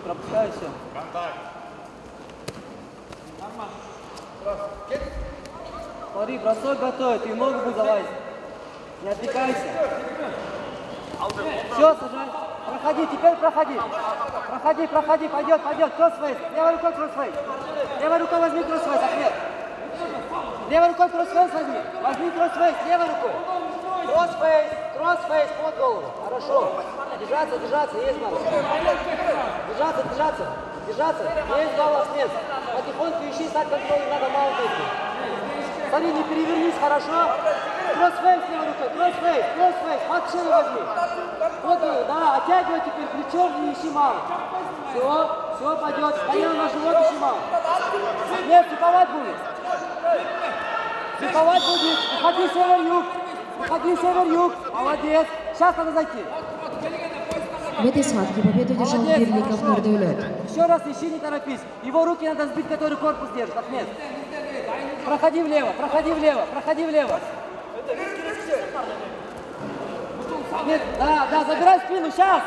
пропускай все. Контакт. Смотри, бросок готовый, ты ногу будешь залазить. Не отвлекайся. Все, сажай. Проходи, теперь проходи. Проходи, пойдет. Кроссфейс. Левой рукой кроссфейс. Левой рукой возьми кроссфейс, Ахмед. Левой рукой кроссфейс возьми. Возьми кроссфейс, левой рукой. Кроссфейс под голову. Хорошо. Держаться, есть балл. Держаться. Есть балл, Ахмед. Потихоньку ищи, стать контролем, надо мало точки. Смотри, не перевернись, хорошо. Кроссфейс левой рукой, кроссфейс. Под шею возьми. Вот, да, оттягивай теперь плечом и ищи мало. Все, пойдет. Колено на живот ищи мало. Нет, слеповать будет. Выходи север-юг. Молодец. Сейчас надо зайти. В этой схватке победу держал Бирликов Нурдаулет. Еще раз ищи, не торопись. Его руки надо сбить, который корпус держит. Ахмед. Проходи влево. Ахмед, да, забирай спину, сейчас.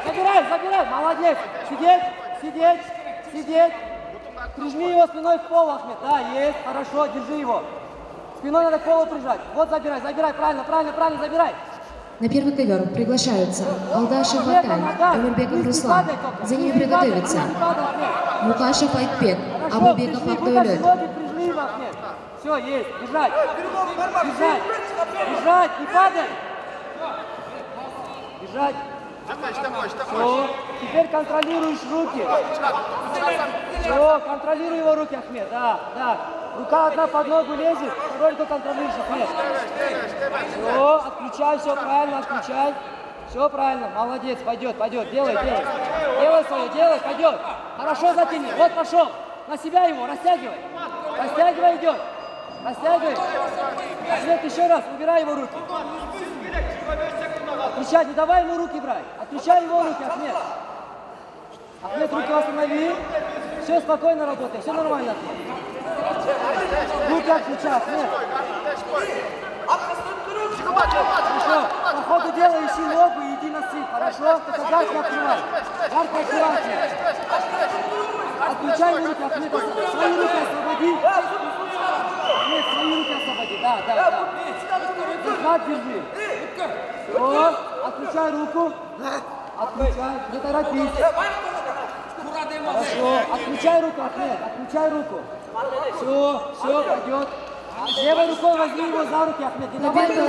Забирай. Молодец. Сидеть. Прижми его спиной к полу, Ахмед. Да, есть, хорошо, держи его. Спиной надо к полу прижать. Вот забирай, правильно, забирай. На первый ковер приглашаются Алдашев Атай, Эмирбеков Руслан. За ними приготовиться Мукашев Айтбек, Абубеков Абдулет. Все, есть, держать, не падай. Держать. Все, теперь контролируешь руки. Все, контролируй его руки, Ахмед, да. Рука одна под ногу лезет, второй рукой контролируешь, Ахмед. Все, отключай, все правильно, отключай. Все правильно, молодец, пойдет, делай. Делай свое, пойдет. Хорошо затяни, вот пошел. На себя его, растягивай. Идет. Растягивай. Ахмед, еще раз, убирай его руки. Отключай, не давай ему руки брать. Отключай его руки, Ахмед. Ахмед, руки останови. Все, спокойно работай, все нормально, Ахмед. Руки отключай, Ахмед. Хорошо, по ходу дела ищи ногу и иди на стрит, хорошо? Только гард не открывай. Ахмед. Отключай его руки, Ахмед. Свои руки освободи. Ахмед, свои руки освободи, да. Гард держи. Все, отключай руку. Не торопись. Хорошо, отключай руку, Ахмед, Все, пойдет. Левой рукой возьми его за руки, Ахмед. Не давай ему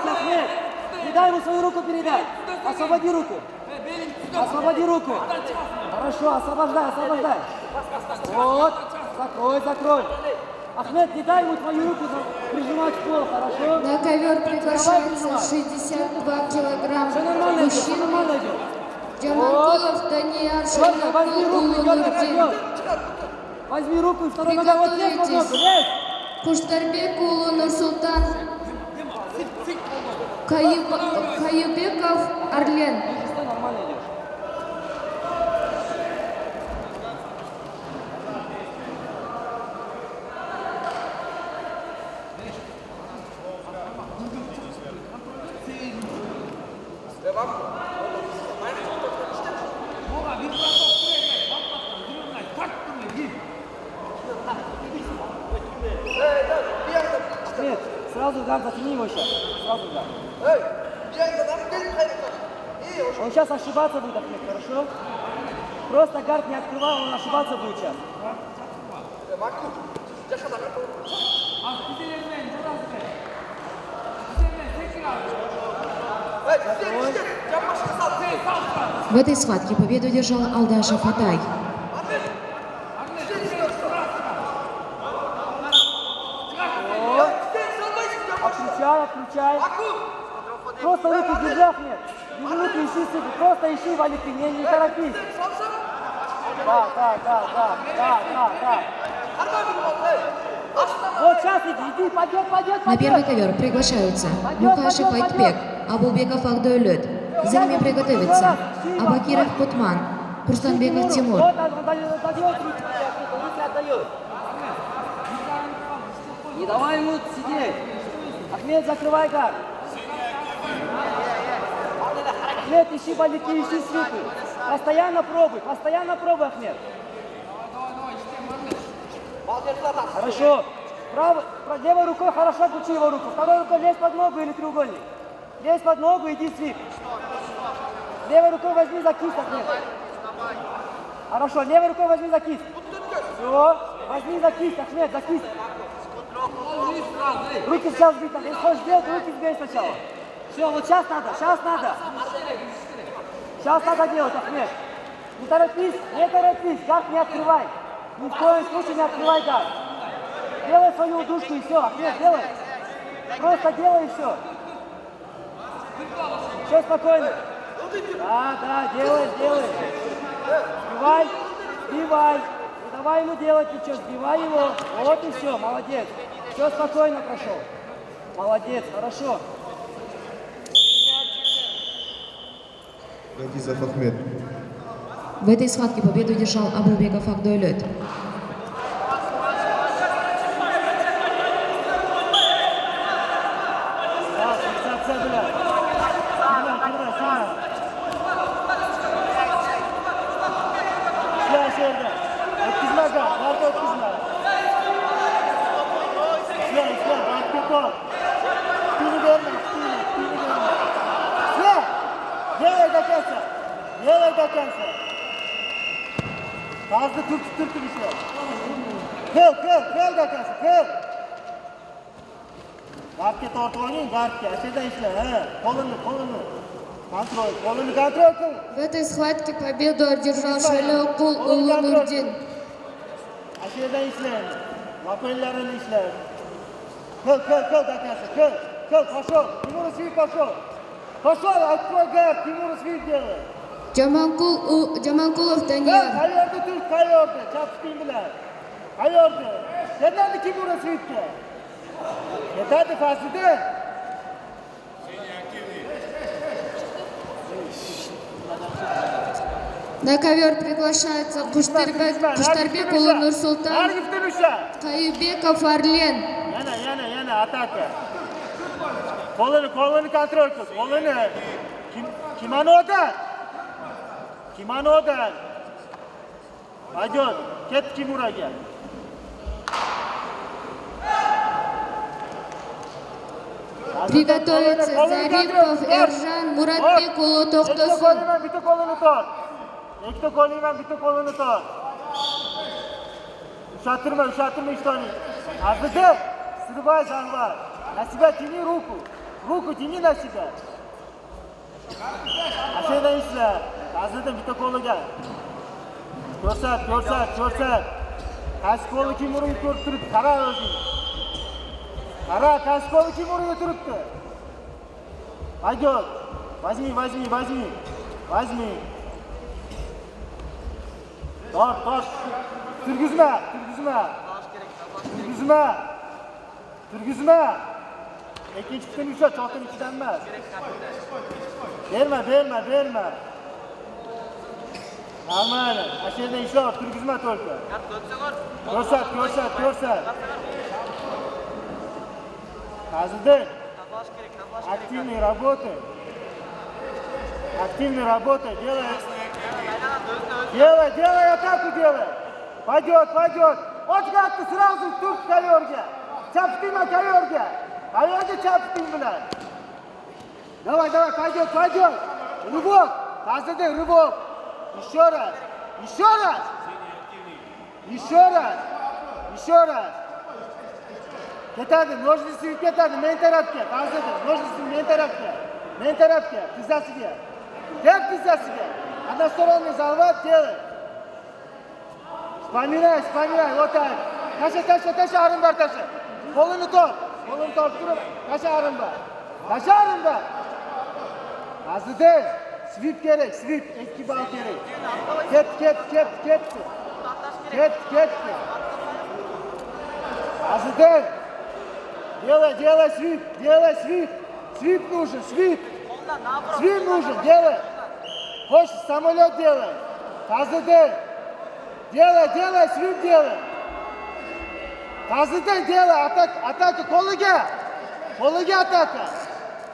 Ахмед. Не дай ему свою руку передать. Освободи руку. Хорошо, освобождай. Вот, закрой. Ахмед, не дай ему твою руку прижимать к полу, хорошо? На ковер приглашается 62 килограмма Все нормально идет. Джаманкулов Данияр Шарнакул. Возьми руку и второй ногой вот здесь под ногу, лезь! Куштарбек Улу Нурсултан. Каюбеков Орлен. Что нормально идешь? Ахмед, сразу гард, затяни его сейчас. Сразу гард. Он сейчас ошибаться будет, Ахмед, хорошо? Просто гард не открывай, он ошибаться будет сейчас. В этой схватке победу держал Алдашев Атай. Отключай. Просто руки держи, Ахмед. Держи руки, ищи сыпи. Просто ищи, Валик, не торопись. Да. Вот сейчас иди, пойдет. На первый ковер приглашаются Мукашев Айтбек, Абубеков Абдулет. За ними приготовиться Абакиров Кутман, Курсанбеков Тимур. Вот отдает руки отдает. Не давай ему сидеть. Ахмед, закрывай гард. Ахмед, ищи балики, ищи свипы. Постоянно пробуй, Ахмед. Хорошо. Левой рукой хорошо включи его руку. Второй рукой лезь под ногу или треугольник. Лезь под ногу, иди свип. Левой рукой возьми за кисть, Ахмед. Хорошо, левой рукой возьми за кисть. Все, возьми за кисть, Ахмед, за кисть. Руки сейчас бить надо. Если хочешь сделать, руки сбей сначала. Все, вот сейчас надо. Сейчас надо делать, Ахмед. Не торопись, гард не открывай. Ни в коем случае не открывай гард. Делай свою удушку и все, Ахмед, делай. Просто делай и все. Все спокойно. Да, делай. Сбивай. Не давай ему делать ничего, сбивай его. Вот и все, молодец. Все спокойно прошел. Молодец, хорошо. Гагизов Ахмед. В этой схватке победу одержал Абубеков Агдойлет. Делай до конца. Fazla Türk işler. Kıl до конца, kıl. Gardga tortib oling, gardga. Ashada ishla, qo'lini. Qo'lini kontrol qil. В этой схватке победу одержал Шалёкул Улунурдин. Ashada ishla. Lapenlarini ishla. Kıl до конца, kıl. Пошел. Тимур Свип пошел. Пошел, открой гард, Тимур Свип делай. Жаманкулов Данияр. Qayerda tur, qayerda? Chapting bilan. Qayerda? Ketadi Timur Svitga. Ketadi Fazliddin. На ковер приглашается Куштарбек Улы Нурсултан, Каюбеков Орлен. Yana атака. Qo'lini kontrol qil. Qo'lini. Kimanodan. Пойдет. Ket Timuraga. Приготовиться Зарипов Эржан Муратбек Улы То'xtosun. Bitta qo'lini tort. Ikkita qo'lingdan bitta qo'lini tort. Ushatirma ishtoning. Azida, срывай захват. На себя тяни руку. Руку тяни на себя. Ashada ishla. Azida bitta qo'liga. Ko'rsat. Qaysi qo'li kim urib turibdi? Qara o'zing. Qara, qaysi qo'li kim urib turibdi? Пойдет. Возьми. Tort. Turgizma. Ikkinchi kuchni ushat, cho'tin ichidan emas. Berma. Nормально. Ashada ishlar, turgizma только. Ko'rsat. Fazliddin. Активной работай. Делай атаку, делай. Пойдет. Отгадты сразу турк коверге. Чапытыңа коверге. Коверге чапытың bilan. Давай, пойдет. Рывок. Fazliddin, рывок. Еще раз. Ketadi, nojnisin ketadi, men tarafga. Fazliddin, nojnisin men tarafga. Tizzasiga. Односторонний захват делай. Вспоминай, вот так. Taşa arınbar taşı. Kolunu tort durup. Taşa arınbar. Fazliddin, svip gerek, iki bal gerek. Ket. Fazliddin, делай свип. Свип нужен. Свип нужен, делай. Хочешь, самолет делай. Fazliddin, делай, свип делай. Fazliddin, делай, атака, қолыға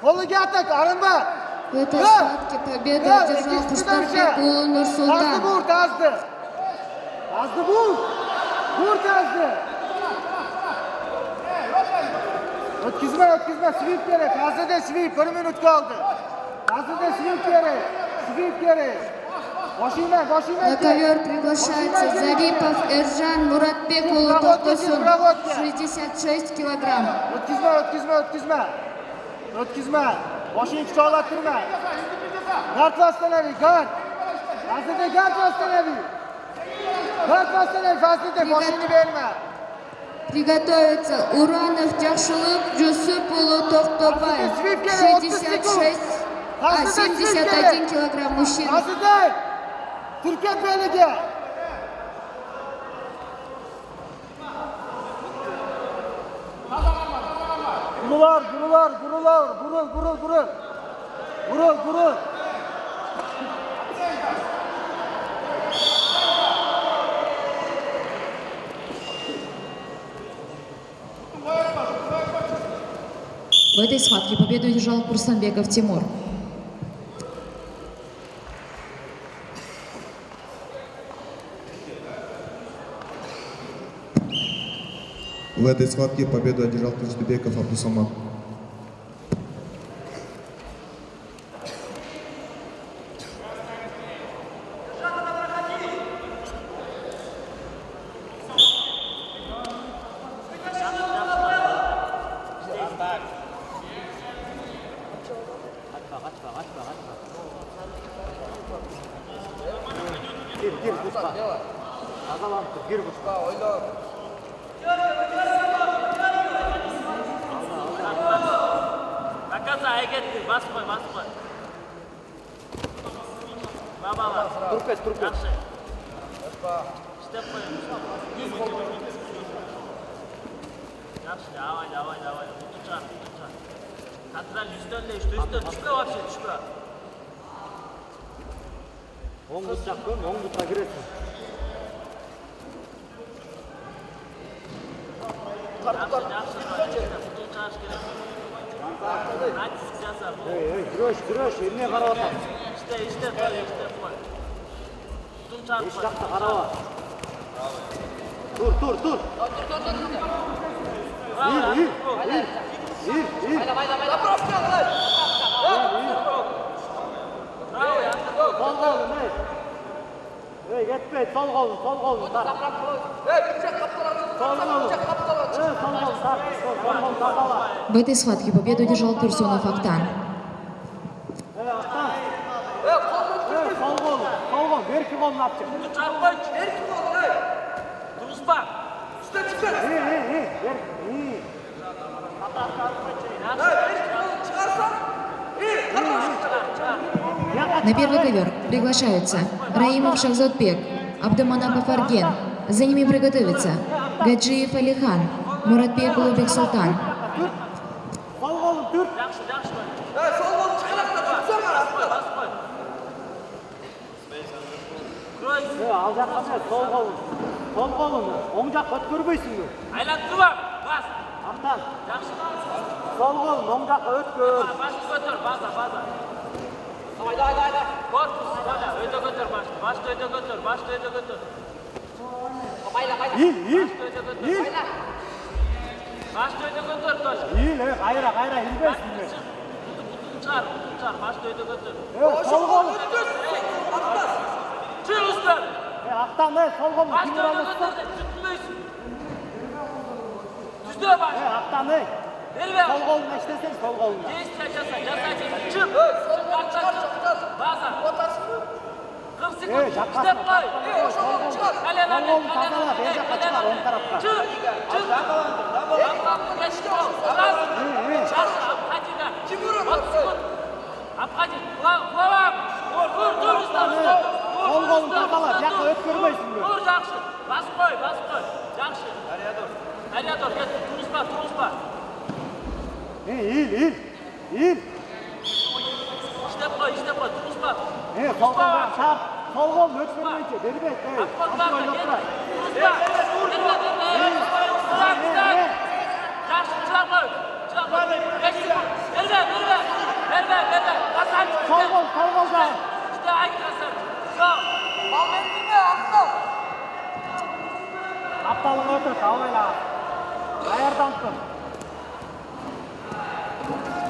атака. Arınbar. В этой схватке победу одержал Куштарбек улы Нурсултан. Azdı vur. Vur azdı. Ötkizme. Sweep gerek. Azdı sweep. 1 minut kaldı. Azdı sweep gerek. Başıyla. На ковер приглашается Зарипов Эржан Муратбек улы Токтосун. 66 килограмм. Ötkizme. Başını çoğalattırma. Gard vastanevi. Gard. Azdı gard vastanevi. Başını verme. Приготовиться Уранов Тяшылык Жусуп улы Токтобай. 71 килограмм мужчина. Azdı. Türkiye Belediye. Gurular. Gurul. В этой схватке победу одержал Курсанбеков Тимур. В этой схватке победу одержал Курсанбеков Абдусамат. Оңдыққа кіресің. Күреш, еліне қарап атам. Іште қой. Еш жақта қарап ат. Тұр. Кетпейді, сол қолын тар. В этой схватке победу одержал Турсунов Актан. Сол қолын, беркі қолын апчы. Тұрыспа. На первый ковер приглашаются Раимов Шахзотбек, Абдуманапов Арген. За ними приготовиться Гаджиев Алихан, Муратбек Улубек Султан. Ал жаққа емес, сол қолын, оң жаққа өткөрбейсің бе? Айландырып бар, бас. Ақтан, Жақсы. сол қолын, оң жаққа өткөр. Басты көтер, база. Корпус, өйде көтер басты. Басты өйде көтер. Ил. Басты өйде көтер, Толя. Ил, қайра, илбейсің бе? Чар, басты өйде көтер. Сол қолын. Чүй ұстар. Ақтан, сол қолын, Басты кемер өйде алысың. көтер, жүттілейсің. Түзде баш. Ақтан, Бербе. сол қолын ештесің, сол қолын. Действия жаса. Чып. База. 40 секунд. жаққа Істеп қой. Сол қолын тазала, бер жаққа шығар, оң тарапқа. Чып. Обходи. Главам. Тур. Сол қолын тазала, жаққа өткөрмейсің бе? Тур жақсы. Бас қой. Жақсы. Ариадор, кет. Тұрыспа. Ил. İşte koy, Тұрыспа. Сол қолын шап, сол қолын өткөрмейді, бербейді. Тұрыспа. Жақсы, жылап қой. Бербе. Басан. Антон.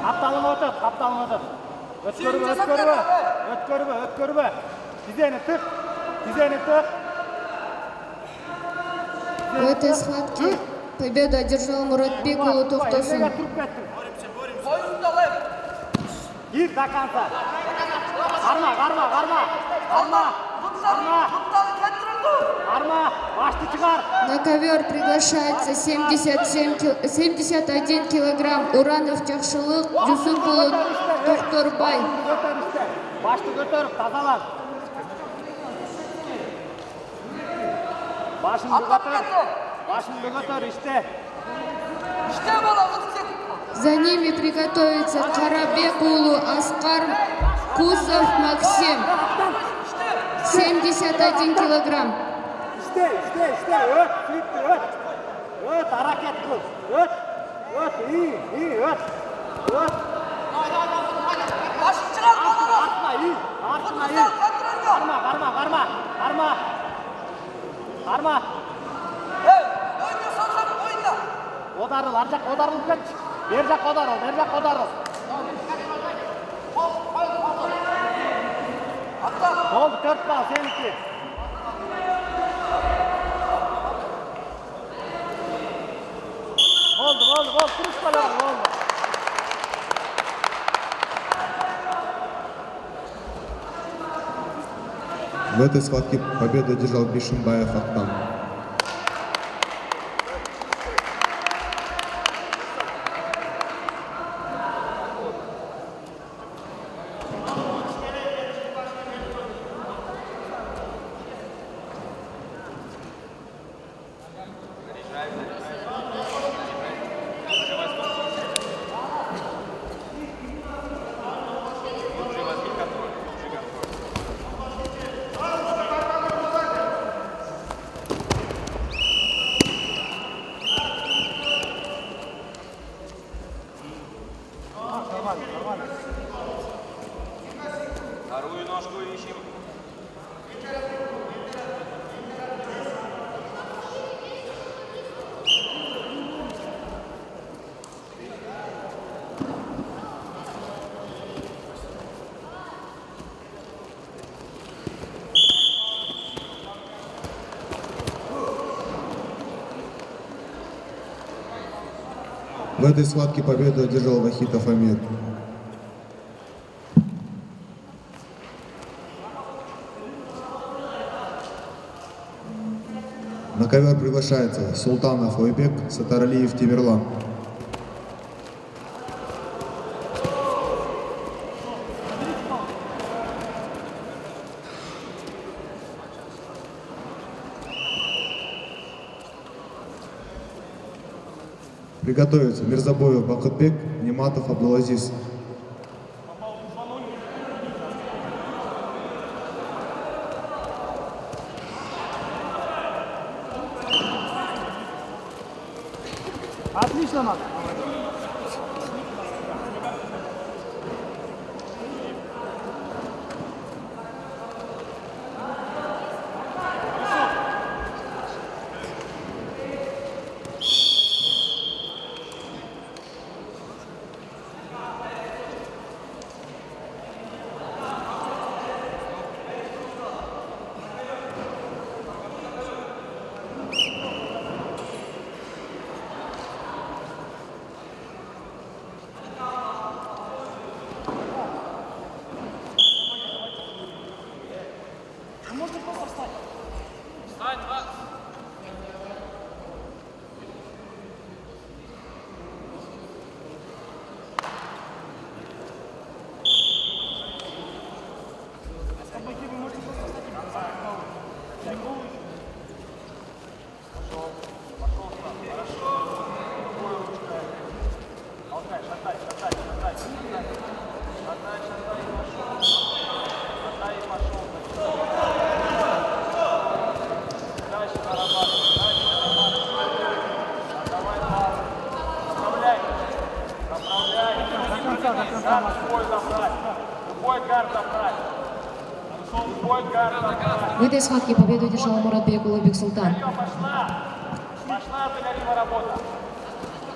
Қапталың отыр, қапталың отыр. Өткөрбө. Тизени тық. В этой схватке победу одержал Муратбек Улу Тоқтосын. Гир до конца. Арма, башты чыгар. На ковер приглашается 71 килограмм Уранов Тяхшылык Юсуп Улу Токторбай. Башты көтөрүп, тазалан. Башыңды көтөр, иште. За ними приготовится Карабек Улу Аскар Кузов Максим. 71 килограмм. İşte, öt, hareket kıl, iyi, öt. Artma, iyi. Karma. Odarıl, arcak odarılıp geç. Bercak odarıl. Oldu, 4 bal, seninki. Oldu. Kırış balığı oldu. В этой схватке победу одержал Бишимбаев Ахтам. Вторую ножку ищем. В этой схватке победу одержал Вахитов Амир. На ковер приглашается Султанов Ойбек, Сатаралиев Тимирлан. Приготовиться Мирзабоев Бакытбек, Нематов Абдулазиз. Отлично, Мак. Встань, Макс. В этой схватке победу одержал Муратбек Улу Бексултан. Пошла, загорима работа.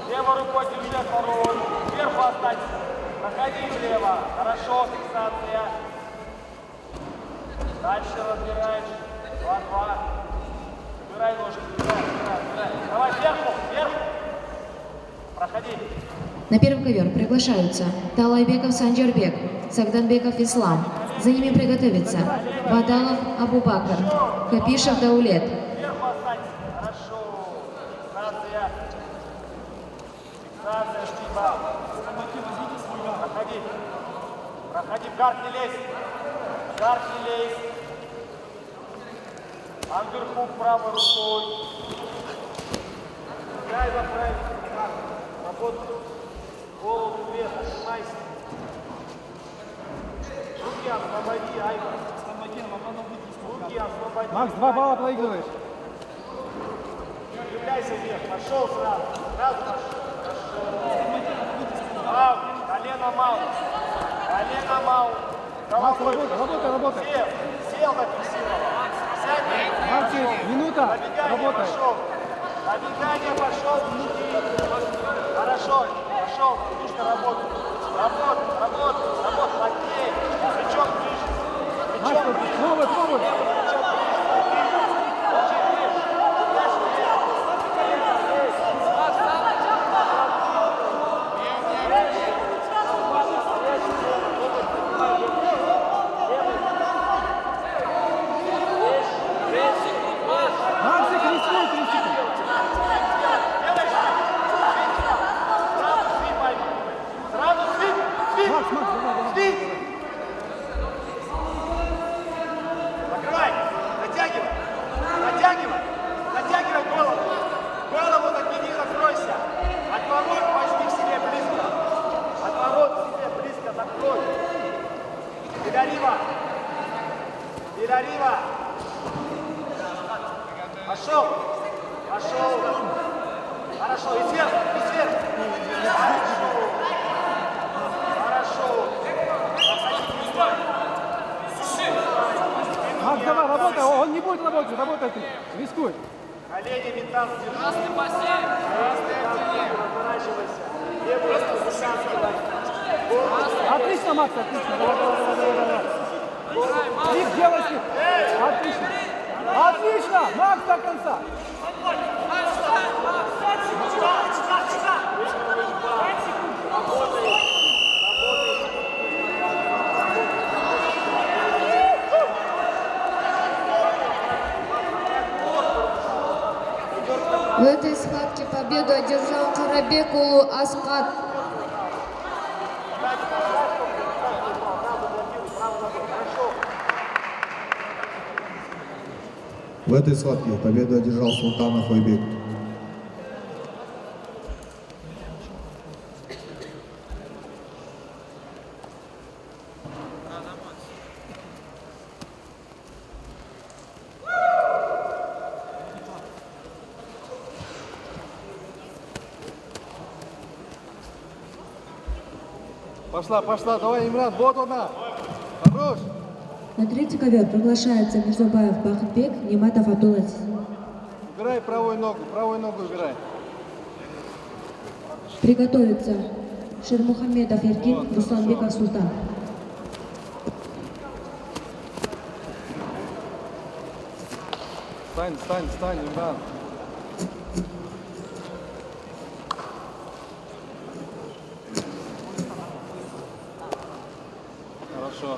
Левой рукой держи второй. Сверху останься. Проходи влево. Хорошо, фиксация. Дальше разбираешь. 2-2. Убирай ножки. Убирай. Давай вверху. Проходи. На первый ковер приглашаются Талайбеков Санджарбек, Сагданбеков Ислам. За ними приготовиться Бадалов Абубакр, Капишев Даулет. Сверху останься. Хорошо. Фиксация. Фиксация, Штиба. Проходи. Проходи, в гард не лезь. В гард не лезь. Андерхук правой рукой. Дай заправить. Работай. Голову вверх, отжимайся. Руки освободи, Айва. Руки освободи. Макс, 2 балла проигрываешь. Являйся вверх, пошел сразу. Сразу пошел. Мау, колено мау. Колено мау. Макс, работай. Сел, зафиксировал. Сядь. Макс, минута. Побегание Работай. пошел. Побегание пошел. Хорошо. Пошел. Нужно работать. Работай. Плотнее. Плечом ближе. Макс, пробуй. Максик, рискуй, 3 секунды. Сразу свип. Макс, давай. Закрывай. Натягивай голову. Голову накиди, закройся. Отворот возьми к себе близко. Закрой. Перерыва. Пошел. Хорошо. И сверху. Хорошо. Макс, давай, работай. Он не будет работать. Работай ты. Рискуй. Колени металл держи. Красный бассейн. Разворачивайся. Левую руку вытягивай. Отлично, Макс, отлично. Давай. Их делай, Стив. Отлично. Макс до конца. В этой схватке победу одержал Карабекулу Аскат. В этой схватке победу одержал Султанов Ойбек. Пошла. Давай, Имран, вот она. Хорош. На третий ковер приглашается Мирзабаев Бахытбек, Нематов Абдулазиз. Убирай правую ногу убирай. Приготовиться Шермухамедов Эркин, Русланбеков Султан. Стань, Имран. Хорошо.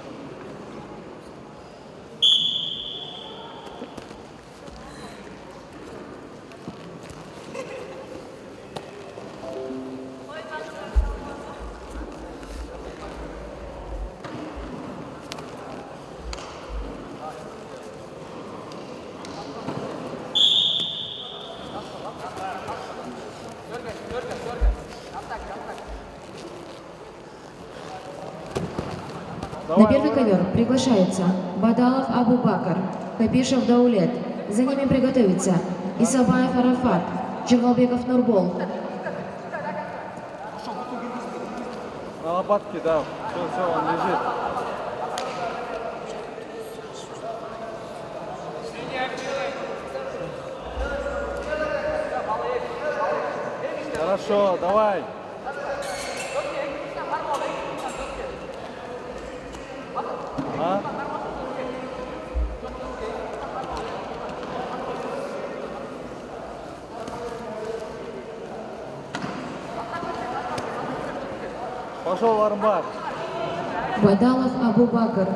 На первый ковер приглашается Бадалов Абубакр, Капишев Даулет. За ними приготовиться Исабаев Арафат, Джамалбеков Нурбол. На лопатке, да. Все, он лежит. Хорошо, давай. А? Пошел армбар. Бадалов Абубакр.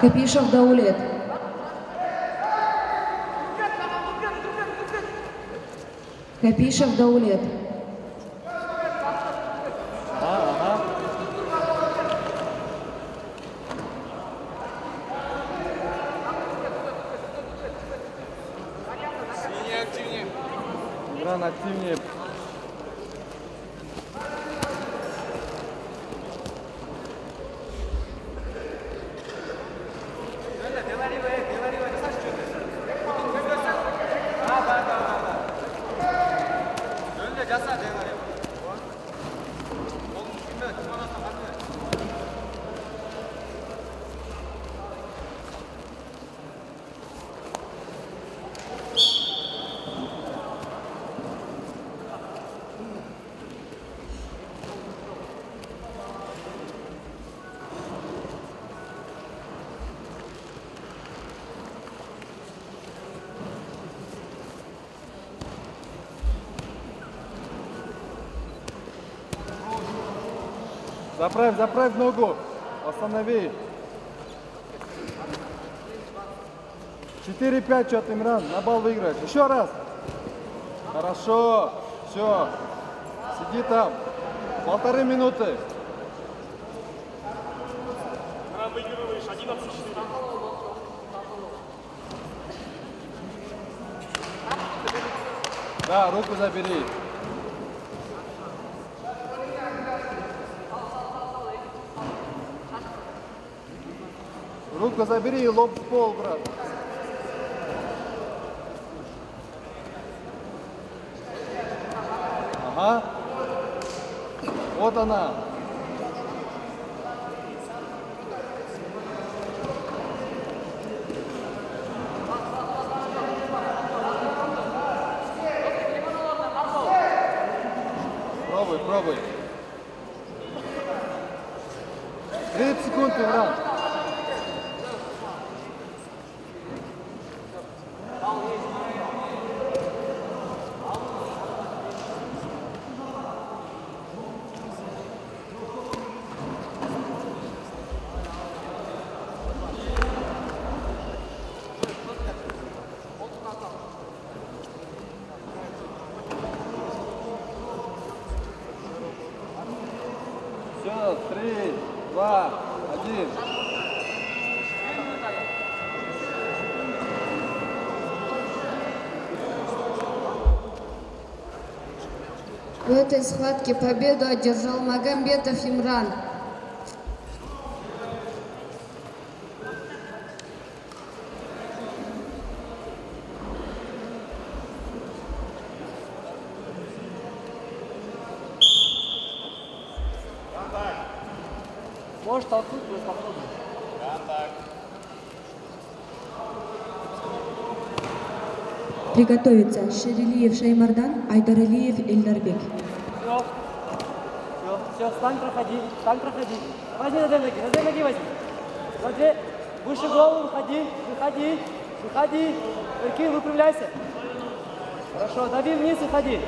Капишев Даулет. Капишев Даулет. Игра активнее. Заправь ногу. Останови. 4-5 что-то, Имран. На балл выиграть. Еще раз. Хорошо. Все. Сиди там. 1,5 минуты. Выигрываешь 11-4. Да, руку забери. Руку забери и лоб в пол, брат. Ага. Вот она. Пробуй. 30 секунд, Имран. Все, 3, 2, 1. В этой схватке победу одержал Магомедов Имран. Можешь толкнуть, просто попробуй. Приготовиться. Шерилиев Шаймардан, Айдаралиев Эльдарбек. Все, встань, проходи. Возьми на две ноги возьми. Смотри, выше голову, выходи. Иркин, выпрямляйся. Хорошо, дави вниз и ходи.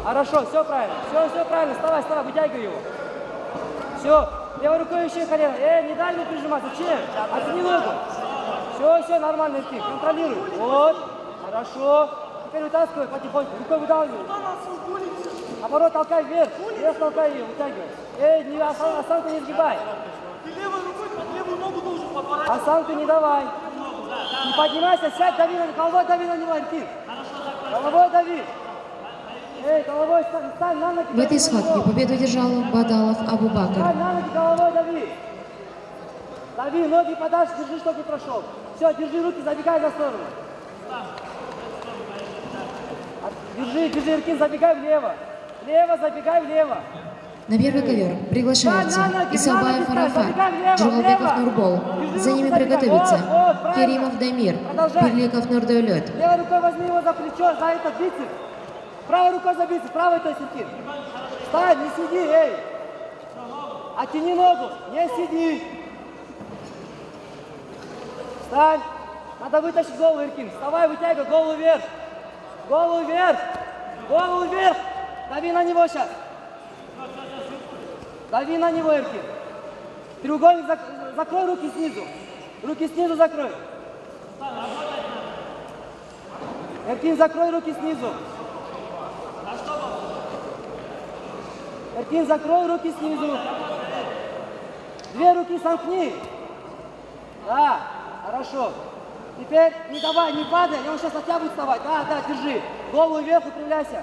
Хорошо, все правильно, вставай, вытягивай его. Все, левой рукой еще колено. Не дай ему прижиматься, зачем? Оттяни ногу. Все, нормально, Иркин, контролируй. Вот, хорошо. Теперь вытаскивай потихоньку, рукой выдавливай. Оборот толкай вверх, толкай ее, вытягивай. Осанку не сгибай. Ты левой рукой под левую ногу должен поворачивать. Осанку не давай. Не поднимайся, сядь, головой дави на него, Иркин. Головой дави. Головой стань на ноги. В этой схватке победу одержал Бадалов Абубакр. Стань на ноги, головой дави. Дави, ноги подальше, держи, чтобы не прошел. Все, держи руки, забегай за сторону. Держи, Иркин, забегай влево. Забегай влево. На первый ковер приглашаются Исабаев Арафат, Джугалбеков Нурбол. За ними приготовиться Керимов Дамир, Пирликов Нурдаулет. Левой рукой возьми его за плечо, за этот бицепс. Правой рукой за бицепс, правой то сидит. Встань, не сиди, эй. Оттяни ногу, не сиди. Встань. Надо вытащить голову, Иркин. Вставай, вытягивай, голову вверх. Голову вверх. Голову вверх. Дави на него сейчас. Дави на него, Иркин. Треугольник, закрой руки снизу. Руки снизу закрой. Эркин, закрой руки снизу. Эркин, закрой руки снизу. Две руки сомкни. Да, хорошо. Теперь не давай, не падай, и он сейчас от тебя будет вставать. Да, держи. Голову вверх, упрямляйся.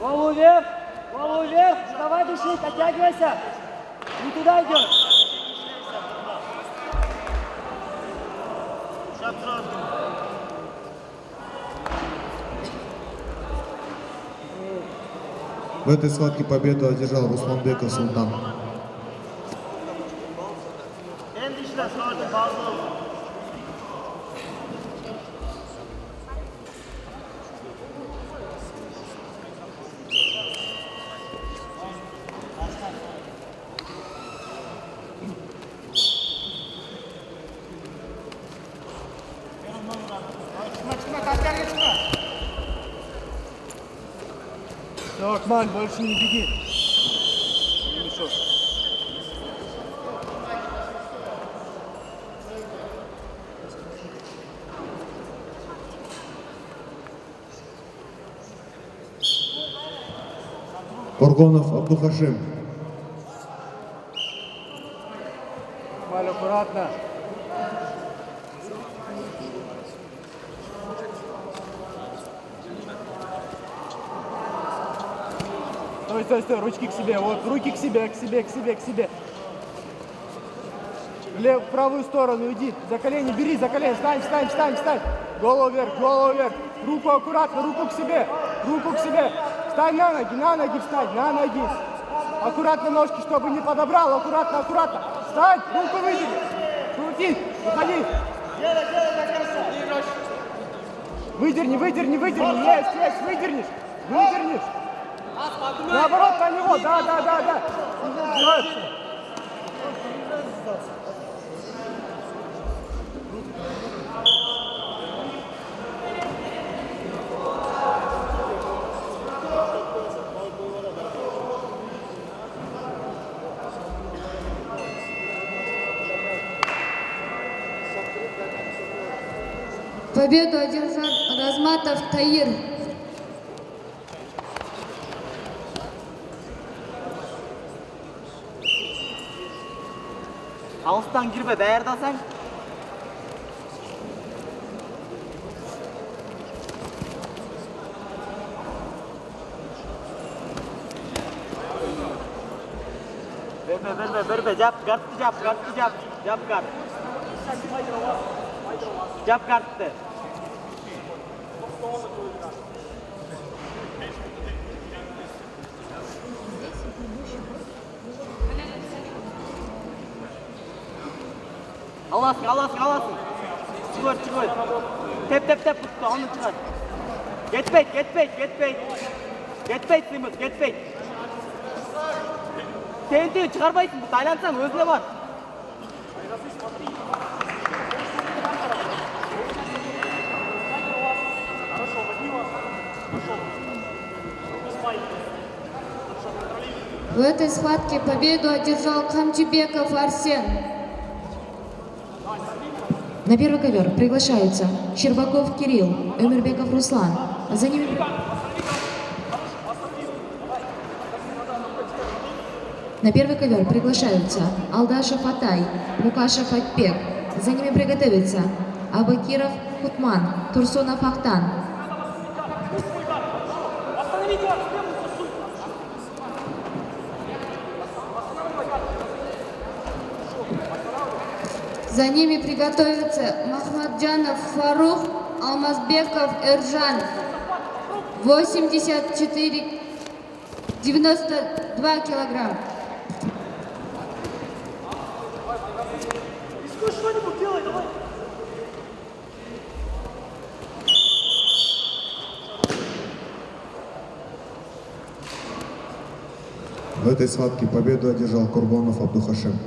Голову вверх, голову вверх. Не давай душить, оттягивайся. Не туда идешь. В этой схватке победу одержал Русланбеков Султан. Endi ishla, soatda bazı oldu. Çıkma, kaskarga çıkma. Все, Акмаль, больше не беги. Мешок. Горгонов Абдухашим. Акмаль, аккуратно. Стой, ручки к себе, вот, руки к себе. В правую сторону иди, за колени, бери, за колени, встань. Голову вверх, руку аккуратно, руку к себе. Встань на ноги, встань, на ноги. Аккуратно ножки, чтобы не подобрал, аккуратно. Встань, руку выдели. Крути, выходи. Выдерни, есть, выдернешь. Наоборот, на него, да. Победу одержал Разматов Таир. Алыстан кірбе, даярдасаң. Бербе, жап, гартты жап. Жап гарт. Жап гартты. Аласың. Çıkıyor. Tep tuttu, onu çıkar. Кетпейт, Симыз, кетпейт. TNT'yi çıkarmayısın, bu Tayland'san özüne var. В этой схватке победу одержал Камчибеков Арсен. На первый ковер приглашаются Щербаков Кирилл, Эмирбеков Руслан. За ними... На первый ковер приглашаются Алдашев Атай, Мукашев Айтбек. За ними приготовятся Абакиров Хутман, Турсунов Ахтан. За ними приготовятся Махмаджанов Фарух, Алмазбеков Эржан. 84 92 килограмма. В этой схватке победу одержал Курбонов Абдухашим.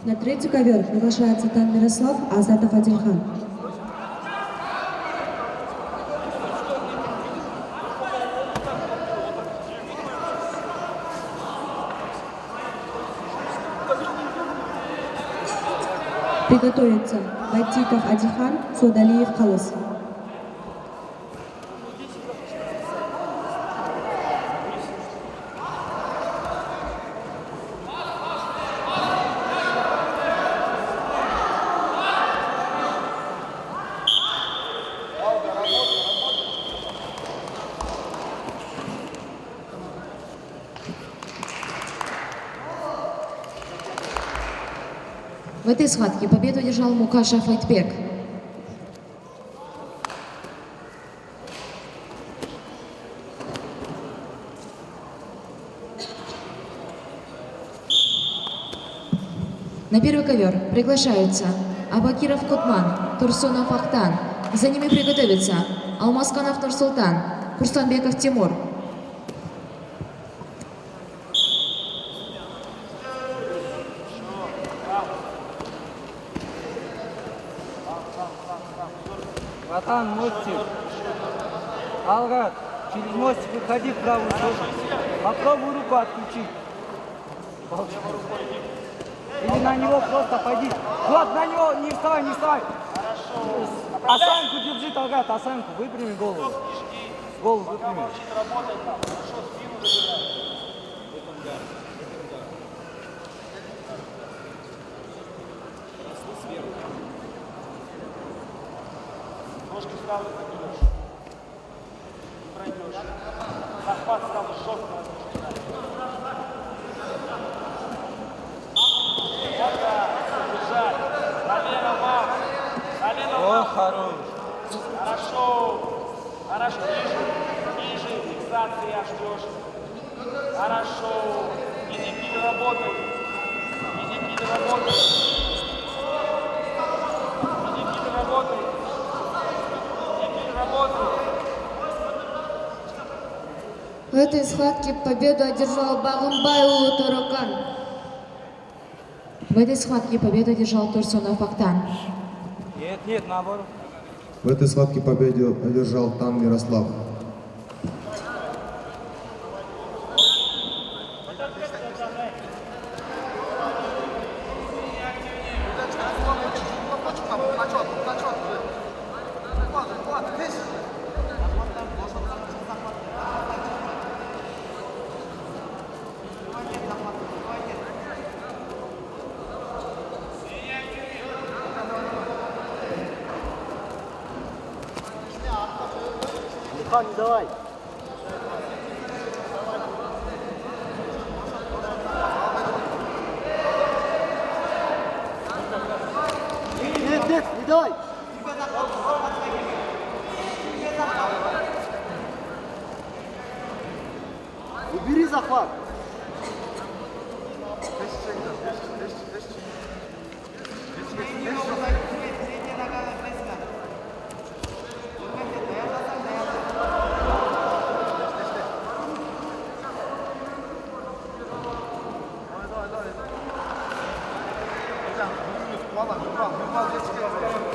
На третий ковер приглашается Тан Мирослав Азатов Адильхан. Приготовиться Батиков Адильхан, Судалиев Халас. В этой схватке победу одержал Мукаша Файтбек. На первый ковер приглашаются Абакиров Кутман, Турсунов Ахтан. За ними приготовиться Алмасканов Нурсултан, Курсанбеков Тимур. Братан, мостик. Алгат, через мостик выходи в правую сторону. Попробуй руку отключить. Или на него просто пойди. Вот на него, не вставай, не вставай. Осанку держи, Талгат, осанку. Выпрями голову. Голову выпрями. Ножки сразу заберешь. Не пройдешь. Захват сразу жестко размещать. Вот так. Бежать. Колено мам. Колено О, мам. хорош. Хорошо. Хорошо. Ниже. Ниже. Фиксация ждешь. Хорошо. Изикиль работай. Изикиль работай. Изикиль работай. В этой схватке победу одержал Багымбаев Туракан. В этой схватке победу одержал Турсунов Ахтан. Нет, нет, наоборот. В этой схватке победу одержал Тан Мирослав. Хан, давай. Нет, нет, не давай. Убери захват.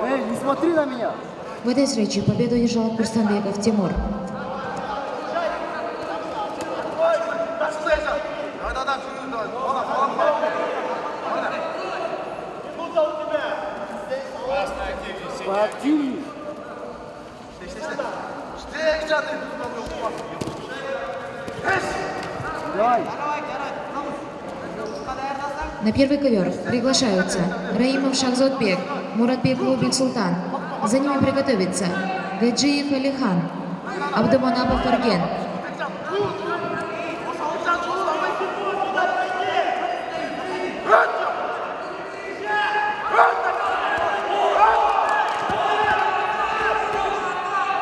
Эй, не смотри на меня. В этой встрече победу одержал Курсанбеков Тимур. Спортивный. Давай. На первый ковер приглашаются Раимов Шахзодбек, Муратбек Лубик-Султан. За ними приготовиться Гаджиев Алихан, Абдуманапов Фарген.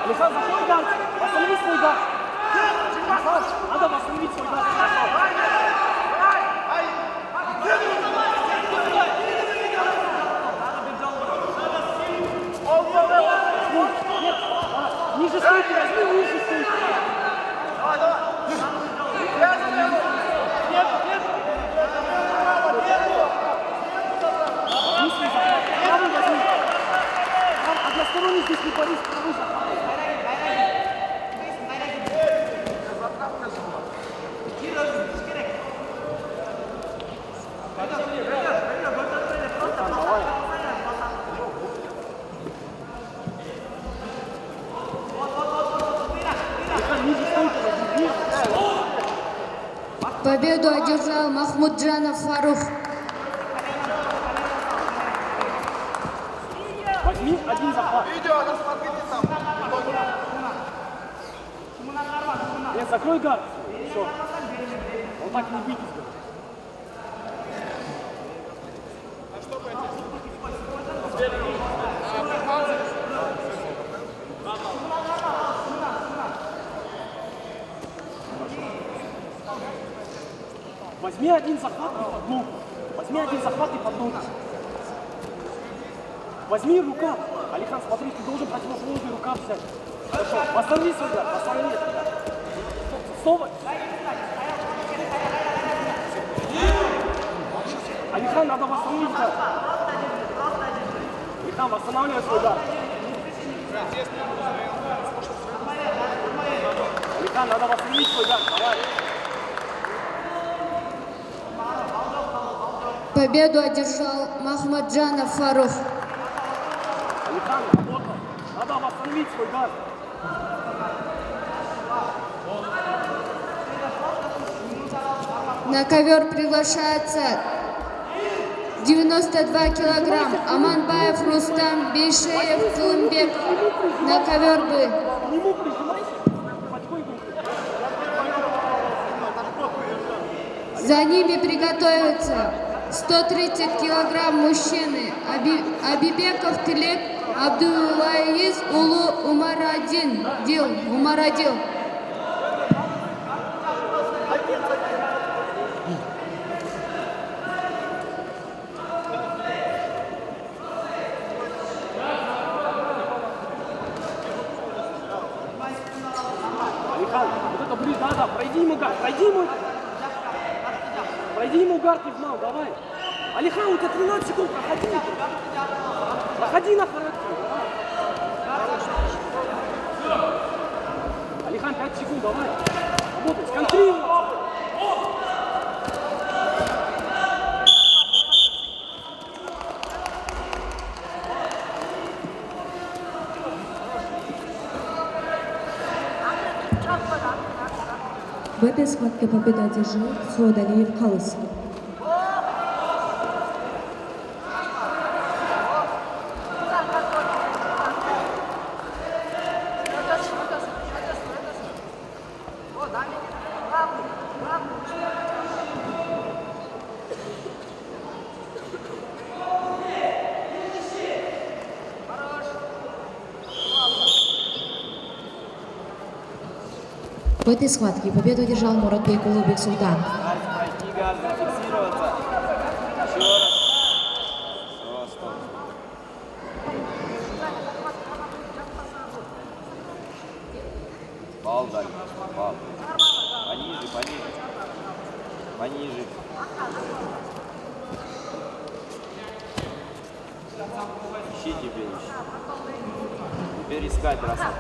Алихан, заходи, Ганс! Останови свой удар! Надо восстановить свой удар! Нет, ниже стойки, возьми ниже стойки! Правый возьми! Односторонний здесь не борись, правый захват! Победу одержал Махмуджанов Фарух. Возьми один захват. Нет, закрой гард. Все. Он так не бить. Возьми один захват и поднул. Возьми один захват и поднул. Возьми рука. Алихан, смотри, ты должен противоположный рукав взять. Хорошо. Восстанови свой удар, восстанови. Снова. Алихан, надо восстановить удар. Алихан, восстанавливай свой удар. Алихан, надо восстановить свой удар. Давай. Победу одержал Махмуджанов Фарух. Алихан, работа. Надо восстановить свой удар. На ковер приглашается 92 килограмм Аманбаев Рустам, Бейшеев Кылымбек. На ковер бы. К нему прижимайся. Потихоньку. За ними приготовятся 130 килограмм мужчины Абибеков Тилек, Абдуллаиз Улу Умарадин, Умарадил. Алихан, вот это ближе надо. Пройди ему гард, пройди ему. Пройди ему гард и знал, давай. Алихан, у тебя 13 секунд, проходи. Проходи на характер. Алихан, 5 секунд, давай. Работай, сконтри его. В этой схватке победу одержал Суадалиев Халыс. В этой схватке победу одержал Муратбек Лубик-Султан. Пройти гард, зафиксироваться. Еще раз. Все, стоп. Пал дальше. Пал. Пониже, пониже. Пониже. Ищи теперь. Теперь искать красоту.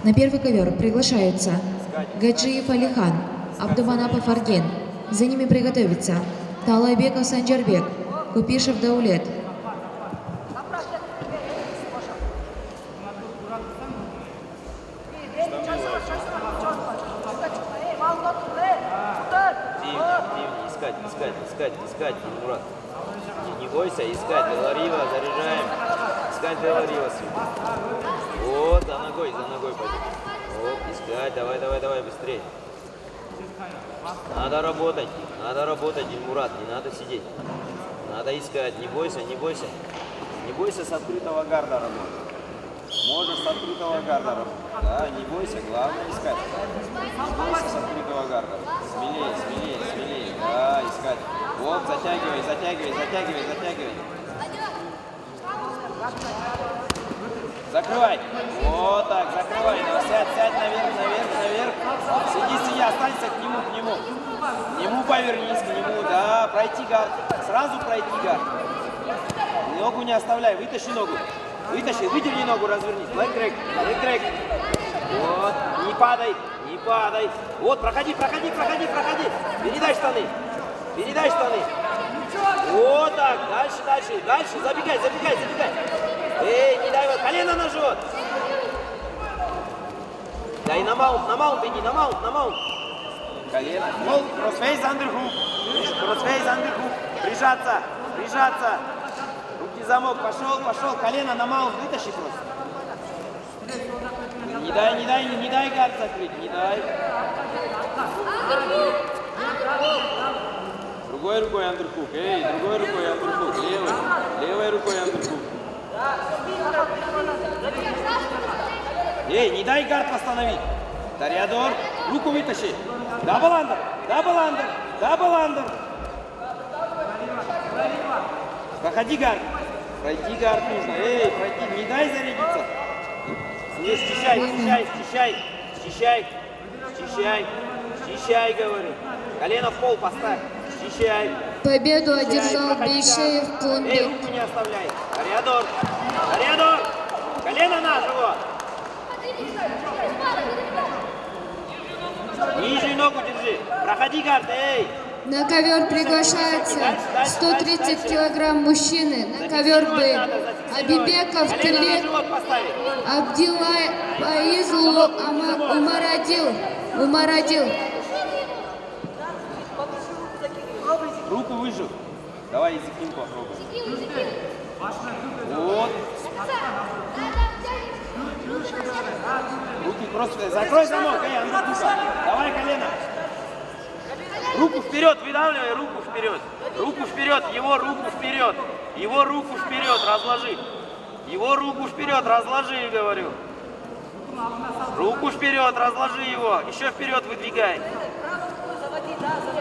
На первый ковер приглашаются Гаджиев Алихан, Абдуманапов Фарген. За ними приготовиться Талайбеков Санджарбек, Купишев Даулет. Активнее, активнее искать. искать, Мурат. Не бойся, искать, Беларива, заряжаем. Искать Беларива. Вот, за ногой пойдем. Вот, искать, давай, быстрее. Надо работать, Дильмурат, не надо сидеть. Надо искать, не бойся. Не бойся с открытого гарда работать. Можешь с открытого гарда работать. Да, не бойся, главное искать. Не бойся с открытого гарда. Смелее. Да, искать. Вот, затягивай. Закрывай. Вот так, закрывай. Ну, сядь наверх. Сиди, останься к нему. К нему повернись, да, пройти гард. Сразу пройти гард. Ногу не оставляй, вытащи ногу. Выдерни ногу, развернись. Лэг-трек. Вот, не падай. Вот, проходи. Передай штаны. Вот так, дальше. Забегай. Эй, не дай вот, колено на живот. Да и на маунт иди, на маунт. Колено. Hold, crossface, underhook. Прижаться. Руки замок, пошел. Колено на маунт, вытащи просто. Не дай гард закрыть, не дай. Другой рукой андерхук, левой рукой андерхук. Не дай гард восстановить. Тореадор, руку вытащи. Дабл андер. Проходи гард. Пройти гард нужно. Пройти, не дай зарядиться. Счищай, говорю. Колено в пол поставь. Счищай. Победу одержал Бейшеев Тунбек. Руку не оставляй. Тореадор. Колено на живот. Нижнюю ногу держи. Проходи гард, На ковер приглашается 130 килограмм мужчины. На ковер Б. Абибеков Тилек Абдилай Фаизулу Умарадил. Руку выжил. Давай языким попробуем. Вот. Руки просто. Закрой замок, Андерхука. Давай колено. Руку вперед, выдавливай, руку вперед. Его руку вперед, разложи. Говорю. Руку вперед, разложи его. Еще вперед выдвигай.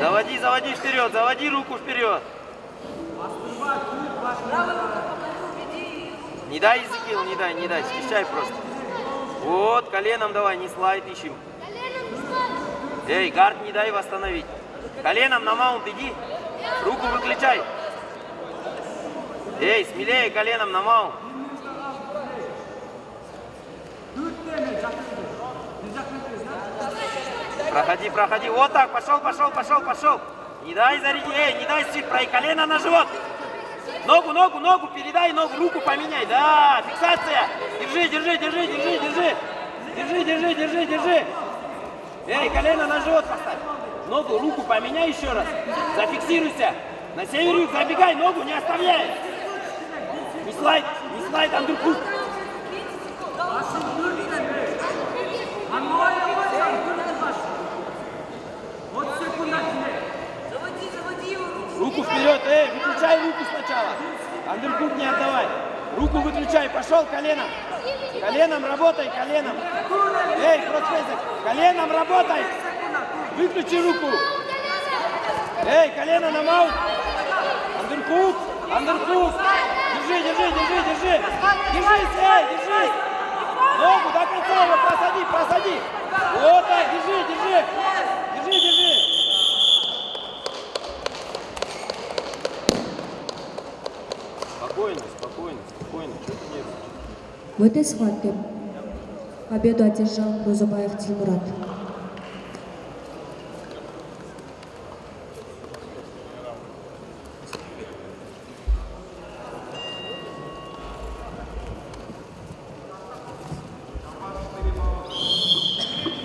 Заводи вперед, заводи руку вперед. Не дай языкил, не дай, смещай просто. Вот, коленом давай, не слайд ищем. Гард не дай восстановить. Коленом на маунт иди, руку выключай. Смелее коленом на маунт. Проходи, вот так, пошел. Не дай заряди, не дай стик, прой колено на живот. Ногу, передай ногу, руку поменяй, да, фиксация. Держи. Колено на живот поставь. Ногу, руку поменяй еще раз. Зафиксируйся. На северюк забегай, ногу не оставляй. Не слайд, андерхук. Руку вперед, выключай руку сначала. Андерхук не отдавай. Руку выключай, пошел коленом. Коленом работай, коленом. Кроссфейсер, коленом работай. Выключи руку. Колено на маунт. Андерхук. Держись. Ногу до конца его просади. Вот так, держи. Спокойно. Что ты делаешь? В этой схватке победу одержал Розубаев Тильмурат.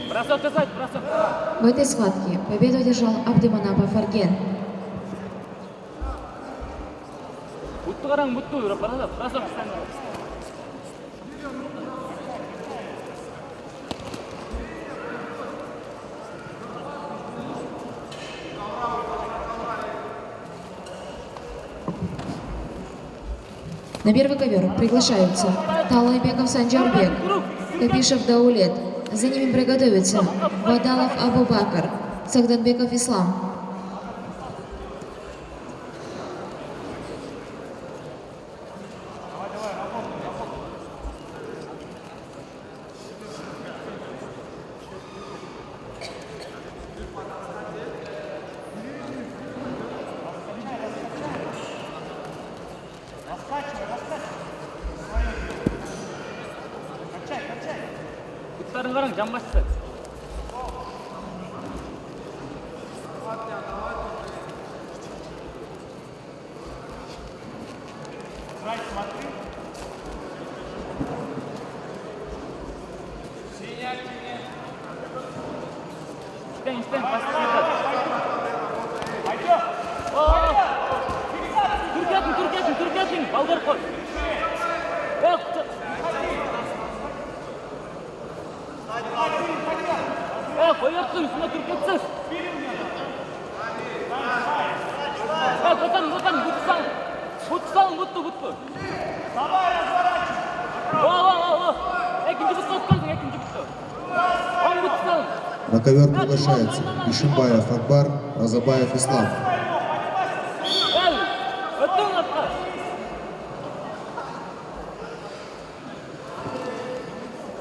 Бросок. В этой схватке победу одержал Абдиманапов Фарген. Бұтты қараң, бұтты. Бросок. На первый ковер приглашаются Талайбеков Санджарбек, Капишев Даулет. За ними приготовятся Вадалов Абубакар, Сагдатбеков Ислам. Бұттарын қараң, жамбасшы. İşten, Türkiye'tin, balgar koy. Koyarsın üstüne Türkiye'tsiz. Бутты. На ковер приглашается Ишимбаев Акбар, Разабаев Ислам.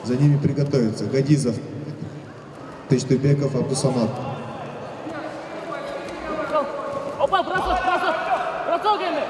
За ними приготовится Гадизов, Тычтыбеков Абдусамат. Опа, бросок еми.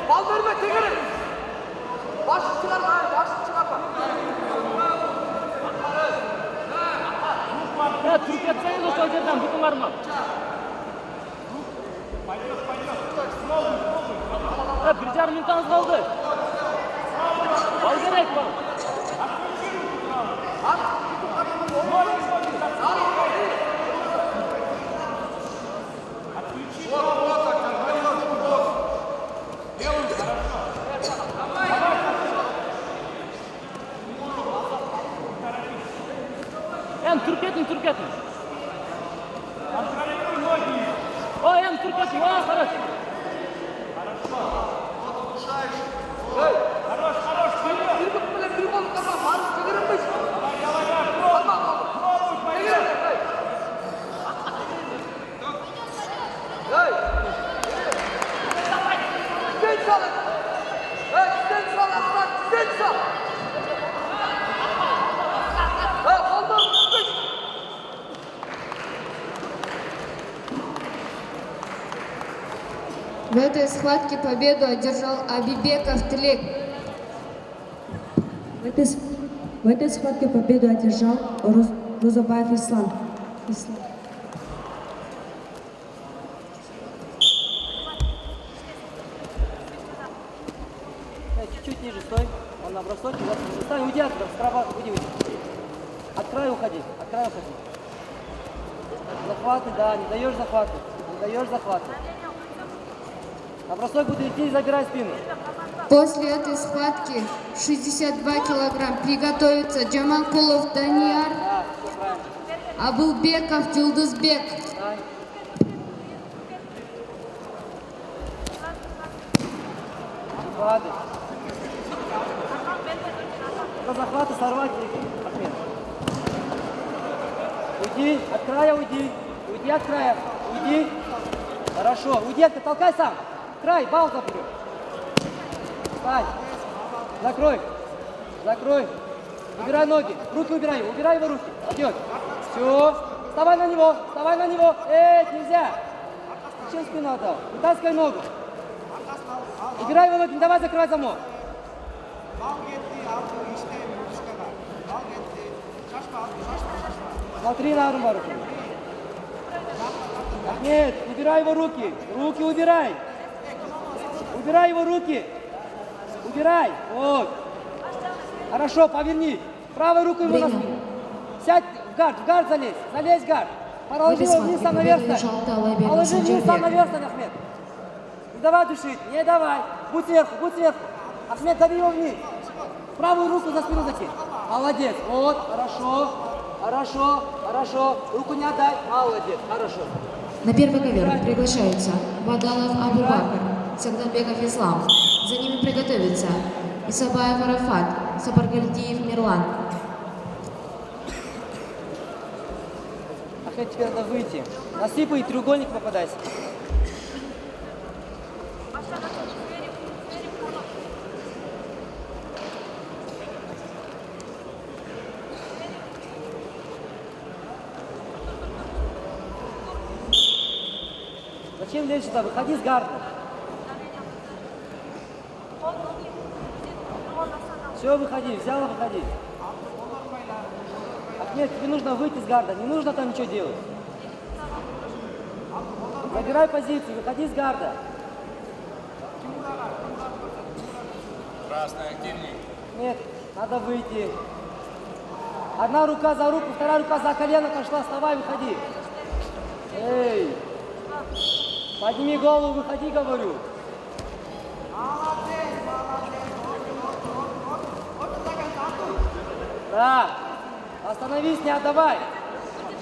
Bal verme, tekrar. Başı çıkarma. Ya Türkiye sen de söyledin, bütün var mı? Ya bir yarım minuttan kaldı. Bal gerek var. Türkiye'tin. O hem Türkiye'tin, хорошо. В этой схватке победу одержал Абибеков Тлек. В этой схватке победу одержал Розабаев Ислам. Чуть-чуть ниже стой. Он на бросок. Стой, уйди от справа, уйди. От края уходи. Захваты, да, не даешь захваты. На бросок буду идти и забирай спину. После этой схватки 62 килограмм приготовится Джаманкулов Данияр, Абылбеков Дилдузбек. Хватит. Захваты сорвать. Уйди, от края уйди. Уйди от края. Уйди. Хорошо. Уйди, толкай сам. Край, бал заберем. Встань. Закрой. Закрой. Убирай ноги. Руки убирай. Убирай его руки. Идет. Все. Вставай на него. Вставай на него. Нельзя. Зачем спину отдал? Вытаскивай ногу. Убирай его ноги. Не давай закрывать замок. Смотри на руку. Нет, убирай его руки. Руки убирай. Убирай его руки. Убирай. Вот. Хорошо, поверни. Правой рукой его на Время. спину. Сядь в гард залезь. Залезь в гард. Положи его вниз, сам наверх стань. Положи вниз, сам наверх стань, Ахмед. Не давай душить, не давай. Будь сверху, будь сверху. Ахмед, дави его вниз. Правую руку за спину закинь. Молодец. Вот, хорошо. Хорошо, хорошо. Руку не отдай. Молодец, хорошо. На первый ковер приглашаются Бадалов Абу Бакр, Сагдамбеков Ислам. За ними приготовиться Исабаев Арафат, Сапаргальдиев Мирлан. Ахмед, теперь надо выйти. Насыпай, треугольник попадайся. Зачем лезешь сюда? Выходи с гарда. Все, выходи, взял, выходи. Нет, тебе нужно выйти с гарда, не нужно там ничего делать. Забирай позицию, выходи с гарда. Красный, активней. Нет, надо выйти. Одна рука за руку, вторая рука за колено пошла, вставай, выходи. Эй, подними голову, выходи, говорю. Да, остановись, не отдавай.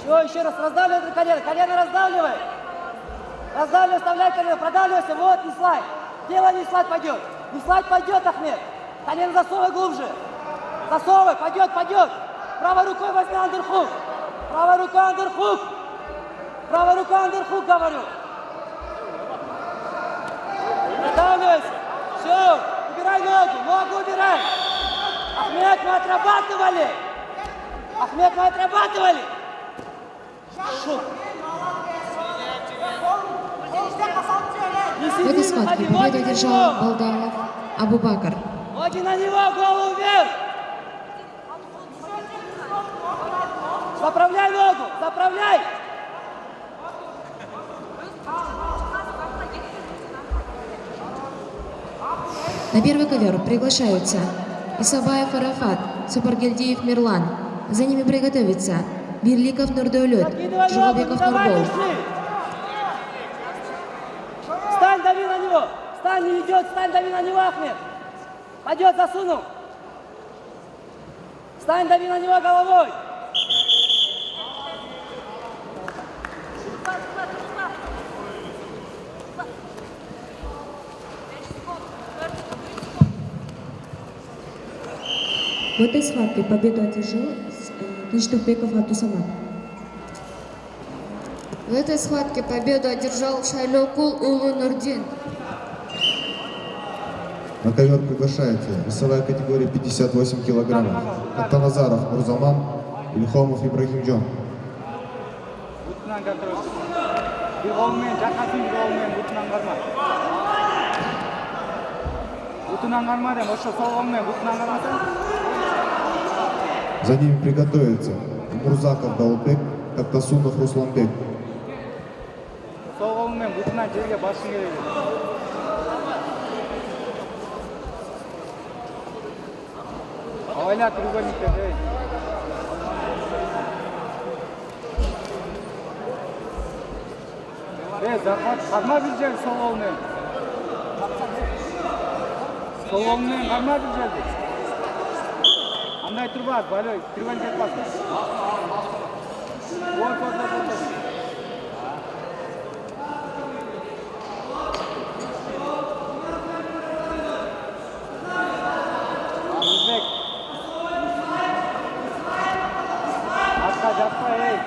Все, еще раз, раздавливай это колено, колено раздавливай. Раздавливай, вставляй колено, продавливайся, вот, не слайд. Дело не слайд пойдет. Не слайд пойдет, Ахмед. Колено засовывай глубже. Засовывай, пойдет, пойдет. Правой рукой возьми андерхук. Правой рукой андерхук. Правой рукой андерхук, говорю. Продавливайся. Все, убирай ноги, ногу убирай. Ахмед, мы отрабатывали. Ахмед, мы отрабатывали. Шут. Не В сиди, этой схватке выходи, победу ноги на одержал него. Балдалов Абу Бакр. Ноги на него, голову вверх. Заправляй ногу, заправляй. На первый ковер приглашаются Исабаев Арафат, Сапаргальдиев Мирлан. За ними приготовиться Бирликов Нурдаулет, Закидывай ногу, не Жулбеков давай Нурбол. души. Встань, дави на него. Встань, не идет, встань, дави на него, Ахмед. Пойдет, засунул. Встань, дави на него головой. В этой схватке победу одержал Кыштыкбеков Абдусамат. В этой схватке победу одержал Шайлокул Улу Нурдин. На ковер приглашается весовая категория 58 килограммов. Атаназаров Мурзаман, Ильхомов Ибрагимджон. За ними приготовится Мурзаков Даулбек, Тактасунов Русланбек. Ойла треугольникке, ей. Захват, қарма бір жел сол қолмен. Сол қолмен қарма бір желді. Андай тұрбат, балой, треугольник етпасын. Вот. Жатпа, ей.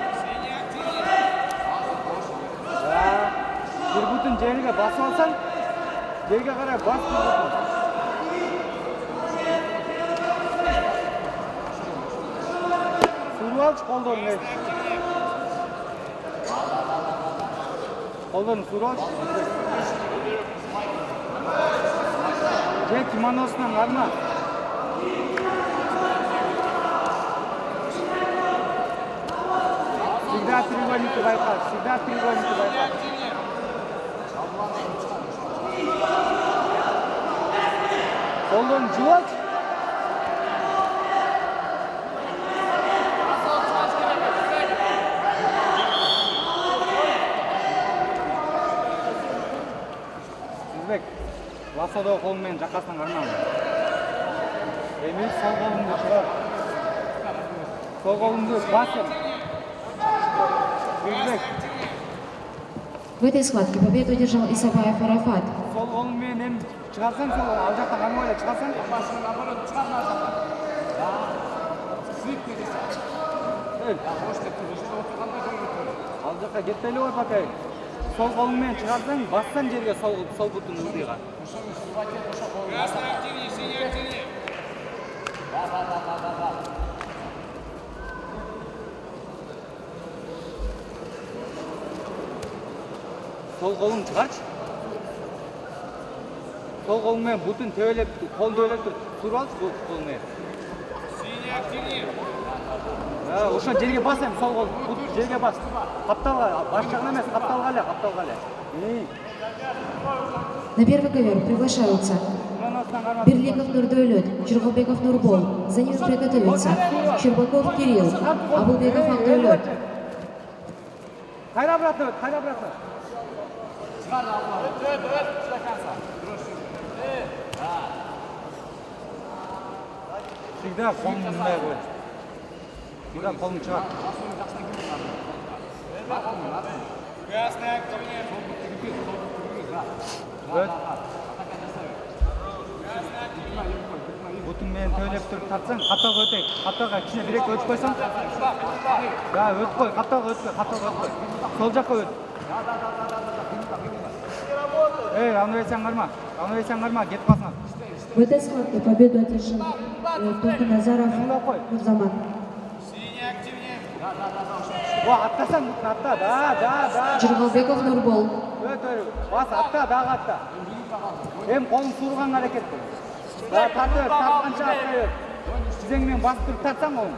Қолын жерге басып алсаң, жерге қарай бас тұрып. Сурып алшы қолдарын. Қолдарын сурып алшы. Же кимоносынан қарма. Всегда треугольники байқа, всегда треугольники байқа. Қолдарын жуып алшы. Ласадо қолымен жақасынан қармау. Емел сол қолыңды шығар. Сол қолыңды басып. В этой схватке победу одержал Исабаев Арафат. Сол қолыңмен шығарсаң, сол ал жақтан қармауға шығарсаң. Ал жаққа кетпейлі ғой пакай. Сол қолыңмен шығарсаң, бассан жерге сол бұтын ұлдыға. Сол қолың шығаршы. Сол қолыңмен бұтын төбелеп, қол төбелеп тұрып алшы бұл қолыңмен. Ошо жерге басайым, сол қол, бұт жерге бас. Қапталға, бас жағына емес, қапталға ле. На первый ковер приглашаются Берликов Нурдойлет, Чургобеков Нурбол. За ним приготовиться Щербаков Кирилл, Абулбеков Абдойлет. Қайра обратно. Всегда қолын мұндай қой. Всегда қолын шығар. Бұтыңмен төйлеп тұрып тартсаң, қапталға өтейік. Қапталға кішіне бір-екі өтіп қойсаң. Өтіп қой, қапталға өтпей. Сол жаққа өт. Равновесияң қарма, кетіп қалсың. В этой схватке победу одержал Тухназаров Нурзаман. Аттасаң, атта, да. Чургобеков Нурбол. Бас, атта, дағы атта. Қолын суырған әрекет бұл. Тартқанша атта. Тізеңмен басып тұрып тартсаң қолын.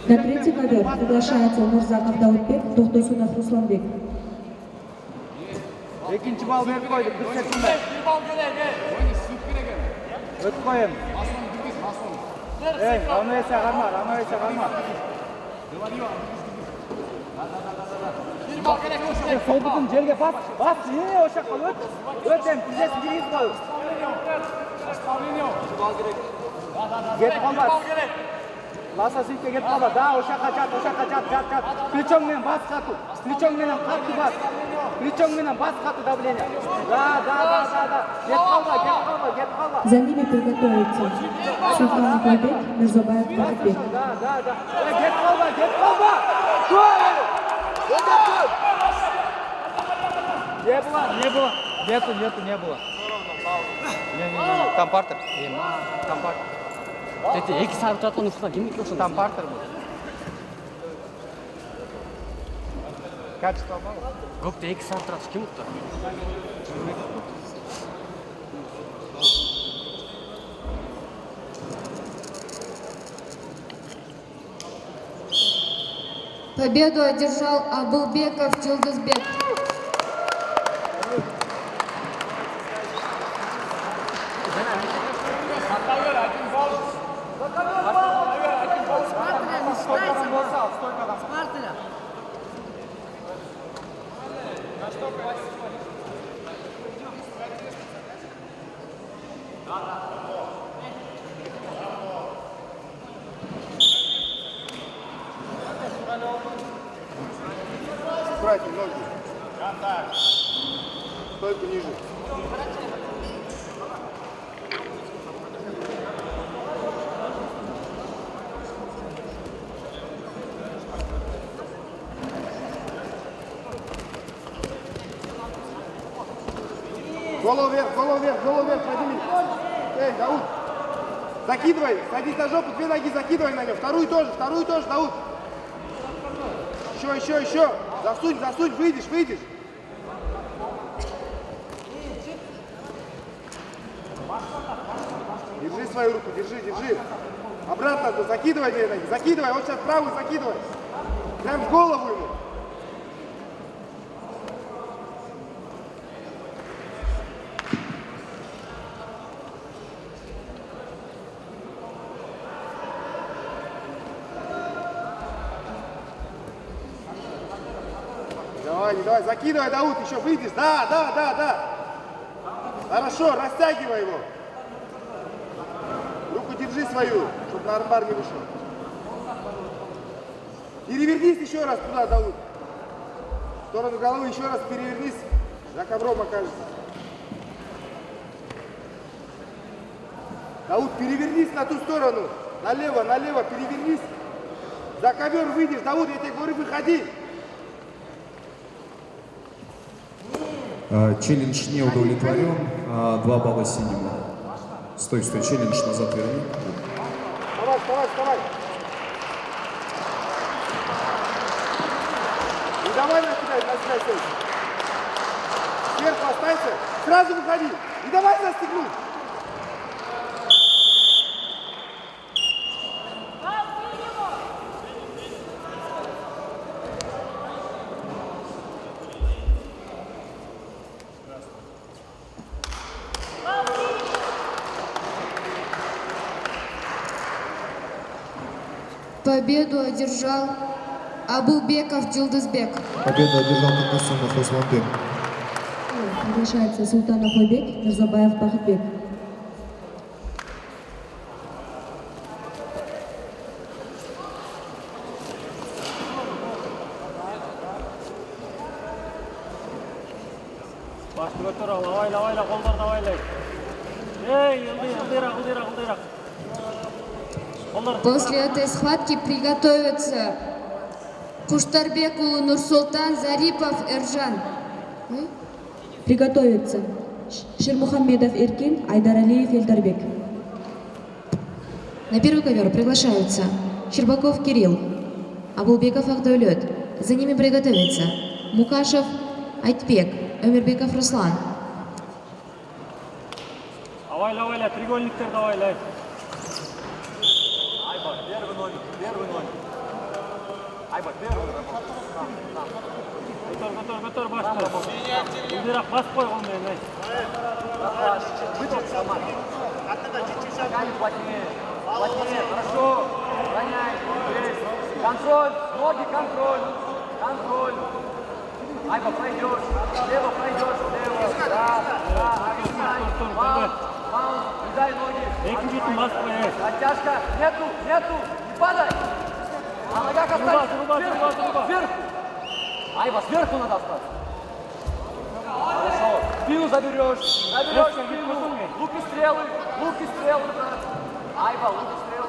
На третий ковер приглашается Мурзаков Даутбек, Тухтусунов Русланбек. Екінші бал беріп қойды, бір секунда. Өтіп қойым. Равновесия қарма. Сол бұтын жерге бас, ошаққа өтем, тізесін дейіз қой. Кетіп қалмас. Ласа сөйтке кетіп қалма, ошаққа жат. Плечоңмен бас қату, плечоңменен қатты бас. Плечоңменен бас қату давление. Да. Кетіп қалма. За ними приготовится Султан Бек, Мирзобаев Бахтбек. Да. Кетіп қалма. Не было. Не. Там партер. Эки сарып жатқан ушунан ким экен ушунда? Там партер бұл. Качество бар. Көпте эки сарып жатса ким уктар? Победу одержал Абулбеков Жылдызбек. Убрайте ноги. Стойку ниже. Голову вверх, подними. Эй, Дауд. Закидывай, садись на жопу, 2 ноги закидывай на него. Вторую тоже, Дауд. Еще. Засунь, выйдешь. Держи свою руку, держи. Обратно, закидывай 2 ноги, закидывай. Вот сейчас правую закидывай. Прям в голову ему. Давай, закидывай, Дауд, еще выйдешь. Да. Хорошо, растягивай его. Руку держи свою, чтобы на армбар не вышел. Перевернись еще раз туда, Дауд. В сторону головы еще раз перевернись. За ковром окажется. Дауд, перевернись на ту сторону. Налево, перевернись. За ковер выйдешь. Дауд, я тебе говорю, выходи. Челлендж не удовлетворен, 2 балла синему. Стой, челлендж назад верни. Вставай. Не давай на себя стой. Сверху останься, сразу выходи. Не давай застегнуть. Победу одержал Абулбеков Дилдызбек. Победу одержал Кокосунов Русланбек. Приглашается Султанов Ойбек, Мирзабаев Бахытбек. Башты көтөр ал, авайла, қолдарды авайлай. Эй, ылдырақ. После этой схватки приготовиться Куштарбекулы Нурсултан, Зарипов Эржан. Приготовиться Ширмухаммедов Эркин, Айдаралиев Эльдарбек. На первый ковер приглашаются Щербаков Кирилл, Абулбеков Агдойлет. За ними приготовиться Мукашев Айтбек, Өмербеков Руслан. Авайла, треугольниктер давайлай. Первый номер. Айба, первый. Готор, башты. Ылдырақ бас қой қолмен. Плотнее, хорошо. Гоняй. Контроль, ноги, контроль. Айба, пройдешь. Лево. Да. Маунт, не дай ноги. Оттяжка. Нету. Не падай. На ногах оставь. Вверх. Айба, сверху надо остаться. Хорошо. Спину заберешь спину. Лук и стрелы. Айба, лук и стрелы.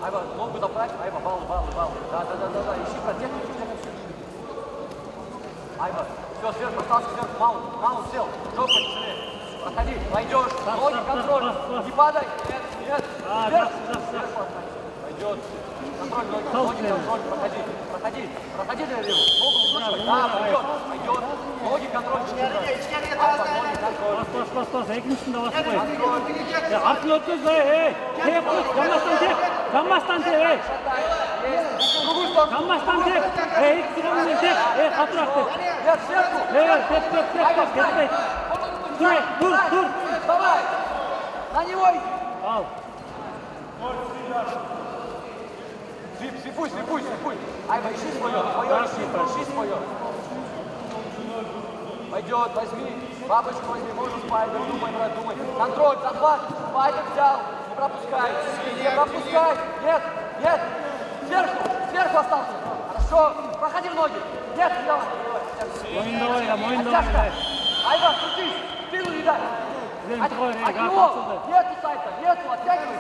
Айба, ногу доправь. Айба, баллы. Да. Ищи противника. Айба, все, сверху остался, маунт сел. Жопа тяжелее. Проходи, пойдешь. Ноги, контроль. Не падай. Нет. Сверху останься. Пойдет. Контроль, ноги, контроль, проходи для левого. Ногу выкручивай. Да, пойдет. Ноги, контроль. Бас, екіншісінде бас қой. Артын өткіз, ей. Тек қой, жамастан тек, ей. Жамастан тек. Ей, екісімен тек. Ей, қатырақ тек. Тек, кетпей. Тур. Давай. На него. Ал. Слепуй. Айба, ищи свое. Пойдет, возьми. Бабочку возьми, можешь спайдер. Думай. Контроль, захват. Спайдер взял. Не пропускай. Нет. Сверху остался. Хорошо. Проходи в ноги. Нет, не давай. Мойын давай. Айба, крутись. Спину не дай. От него. Нету сайта. Оттягивай.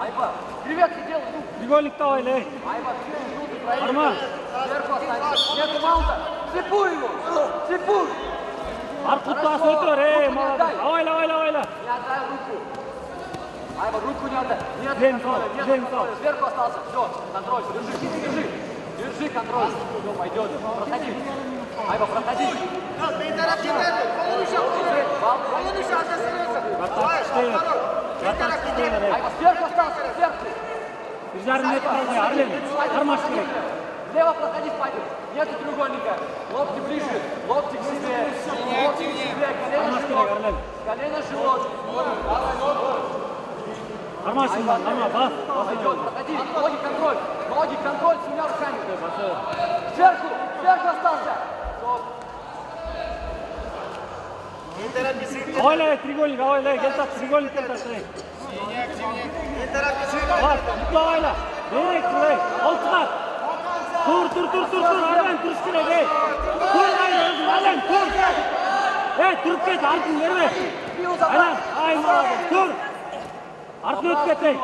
Айба, креветки делай. Треугольник давай, ей. Айба, Арман. Сверху останься. Нету маунта. Шипуй его! Шипуй! Арқұттас өтір, молодец. Авайла, авайла, авайла. Не отдай руку. Айва, руку не отдай. Нет Жень контроля, сал, нет Жень контроля. сал. Сверху остался. Все, контроль. Держи, держи. Держи контроль. Все, пойдет. Проходи. Айва, проходи. Айва, сверху остался, сверху. Bir жарым метр қалды, Арлен. Қармаш керек. Слева проходи, Павел. Нету треугольника. Локти ближе. Локти к себе. Локти к себе. Колено, живот. Колено, живот. Қармаш сындан, қарма, бас. Пойдет, проходи. Ноги, контроль. Ноги, контроль, с двумя руками. Сверху. Сверху остался. Авайла, треугольник, авайла. Гел тап, треугольник гел тап. Var, mutlu avayla. Berek, buraya. Altına. Dur. Arlen, dur üstüne, bey. Dur, Arlen, dur. Durup get, Arlen, verme. Arlen, молодец, dur. Arlen, öt get, bey.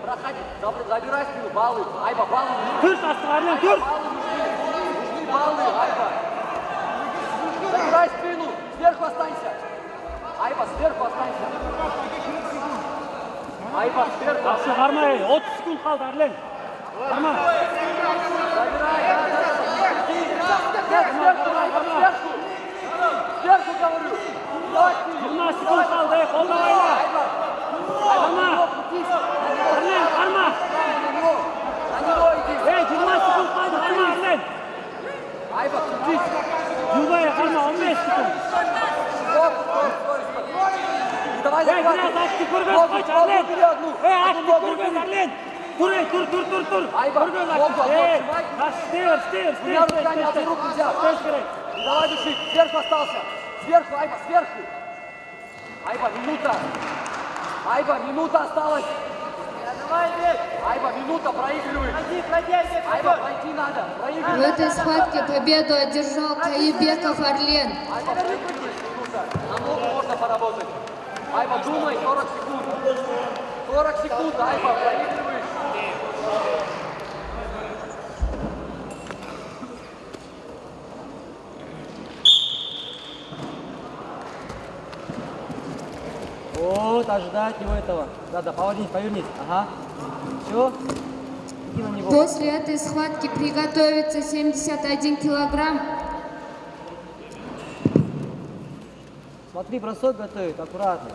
Проходи, забирай спину, баллы. Айба, баллы нужны. Dur, tastık, Arlen, dur. Баллы нужны, баллы, Айба. Забирай спину, сверху останься. Айба, сверху останься. Айба, сверху. Жақсы, қармай, 30 секунд қалды, Арлен. Қарма. Забирай, сверху говорю. 20 секунд қалды, қолда авайла. Қарма. Арлен, қарма. На него иди. 20 секунд қалды, қарма, Арлен. Айба, крутись. Юбая, қарма, 15 секунд. Давай, Biraz açtı, kurgöz kaç, Arlen. Açtı, kurgöz, Arlen. Dur. Айба, Kurgöz ногу açtı. отжимай. Стир. Двумя руками одну руку взял. Давай души, сверху остался. Сверху, Айба, сверху. Айба, минута осталась. Айба, минута, проигрывай. Айба, пройти надо. В Проигрывай. этой схватке победу одержал Каибеков Арлен. Айба, минута. На ногу можно поработать. Айба, думай, 40 секунд. 40 секунд, Айба, проигрываешь. Вот, ожидать его этого. Да, повернись. Ага. Все. Иди на него. После этой схватки приготовится 71 килограмм. Смотри, бросок готовит, аккуратно.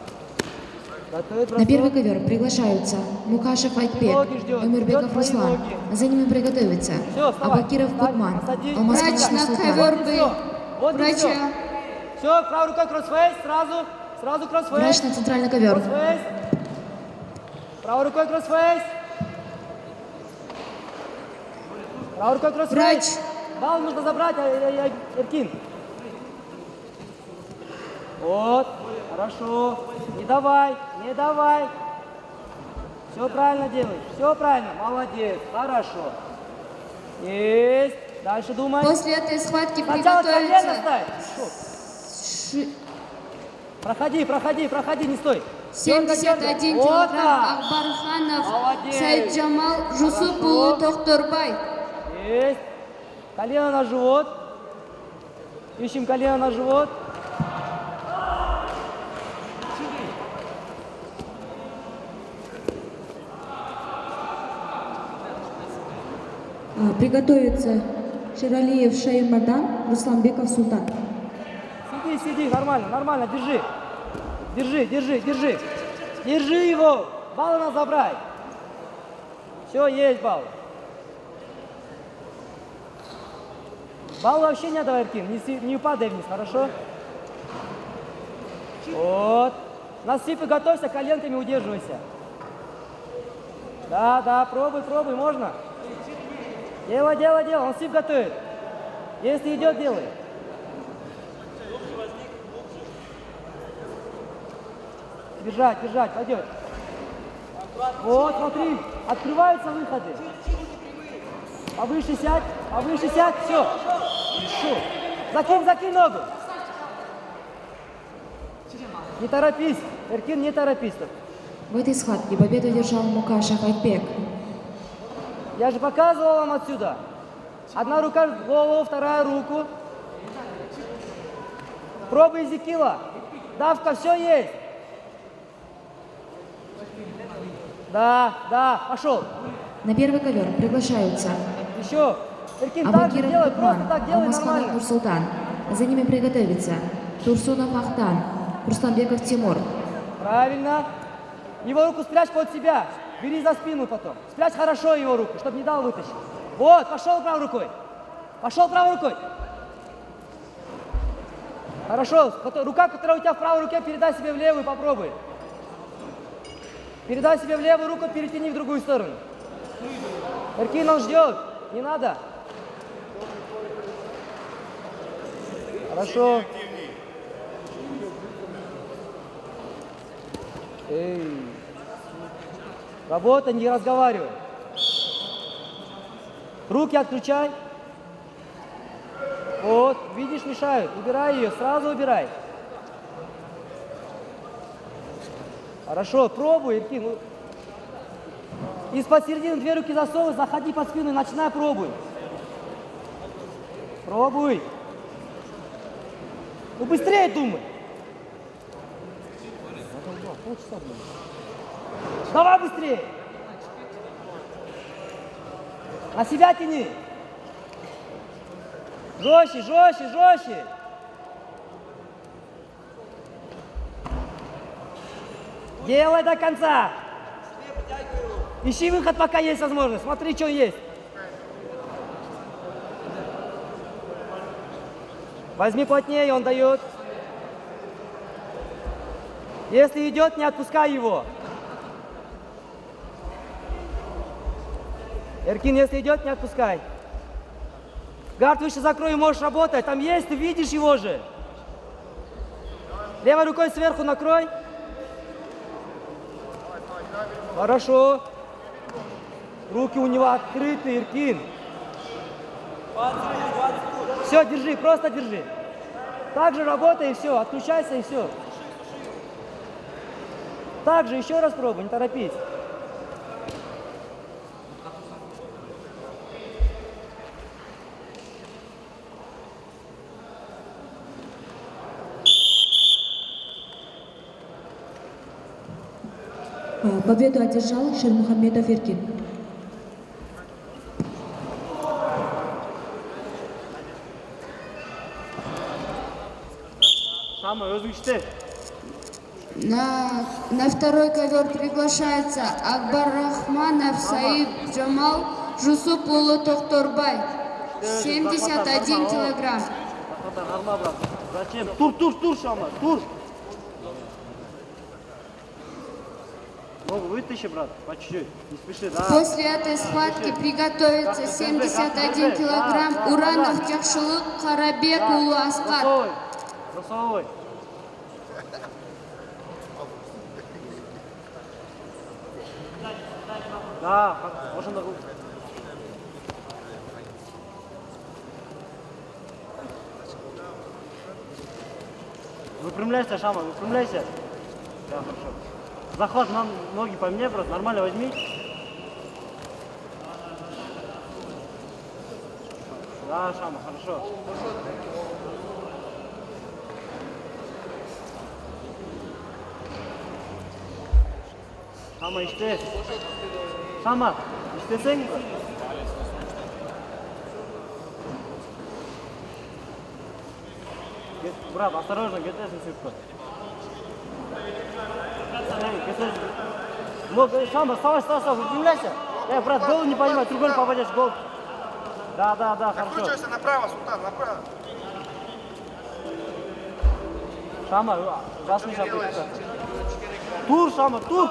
Готовит На бросок. первый ковер приглашаются Мукашев Айтбек, Эмирбеков Руслан. За ними приготовиться Всё, вставай. Абакиров Кудман, Садись. Алмазкин Врач на Нурсултан. ковер Вот и был. всё. Вот и всё. Врача. Все, правой рукой кроссфейс, сразу кроссфейс. Врач на центральный ковер. Кроссфейс. Правой рукой кроссфейс. Правой рукой кроссфейс. Врач. Балл нужно забрать, Эркин. Вот, хорошо. Не давай. Все правильно делаешь, все правильно. Молодец, хорошо. Есть. Дальше думай. После этой схватки Сначала колено приготовится ставь. Проходи, не стой. 71 Вот килограмм так. Акбарханов Молодец. Сайджамал Жусупулу Тохторбай. Есть. Колено на живот. Ищем колено на живот. Приготовиться Шералиев Шаимардан, Русланбеков Султан. Сиди, нормально, держи. Держи его. Баллы надо забрать. Все, есть балл. Балл вообще не давай, Эркин, не падай вниз, хорошо? Вот. На сипы готовься, коленками удерживайся. Да, пробуй, можно. Делай, он сип готовит. Если идет, делай. Держать, пойдет. Вот, смотри, открываются выходы. Повыше сядь, все. Закинь ногу. Не торопись, Эркин, не торопись. В этой схватке победу одержал Мукашев Айтбек. Я же показывал вам отсюда. Одна рука в голову, вторая руку. Пробуй Зикила. Давка, все есть. Да, пошел. На первый ковер приглашаются Еще. Эркин, так же Абакиров делай, просто Туркман, так делай Алмасканов нормально. Нурсултан. За ними приготовиться Турсунов Ахтан, Рустамбеков Тимур. Правильно. Его руку спрячь под себя. Бери за спину потом. Спрячь хорошо его руку, чтобы не дал вытащить. Вот, пошел правой рукой. Пошел правой рукой. Хорошо. Рука, которая у тебя в правой руке, передай себе в левую, попробуй. Передай себе в левую руку, перетяни в другую сторону. Эркин, он ждет. Не надо. Хорошо. Эй. Работай, не разговаривай. Руки отключай. Вот, видишь, мешают. Убирай ее, сразу убирай. Хорошо, пробуй, Эркин. Из-под середины 2 руки засовывай, заходи под спину и начинай, пробуй. Пробуй. Ну быстрее думай. Давай быстрее. На себя тяни. Жестче, жестче, жестче. Делай до конца. Ищи выход, пока есть возможность. Смотри, что есть. Возьми плотнее, он дает. Если идет, не отпускай его. Эркин, если идет, не отпускай. Гард выше закрой, можешь работать. Там есть, ты видишь его же. Левой рукой сверху накрой. Хорошо. Руки у него открыты, Эркин. Все, держи, просто держи. Так же работай и все, отключайся и все. Так же еще раз пробуй, не торопись. Победу одержал Шермухамедов Эркин. На второй ковер приглашается Акбар Рахманов, Саид Джамал, Жусупулу Тохторбай. 71 килограмм. Зачем? Тур, Шама, тур. Ногу вытащи, брат, по чуть-чуть, не спеши, да. После этой схватки приготовится 71 килограмм Уранов Тяхшылык Карабек Улу Аскар. Бросовой. Да, можно ногу. Выпрямляйся, Шама, выпрямляйся. Да, хорошо. Захват, нам ноги поменяй, просто нормально возьми. Да, Шама, хорошо. Шама, işte. Шама, istesene. Брат, осторожно, гетесин сыпка. Шама, вставай, выпрямляйся. Брат, голову не поднимай, другой попадешь в голову. Да, хорошо. Накручивайся направо, Султан, направо. Шама, жасный шапка. Тур, Шама, тур.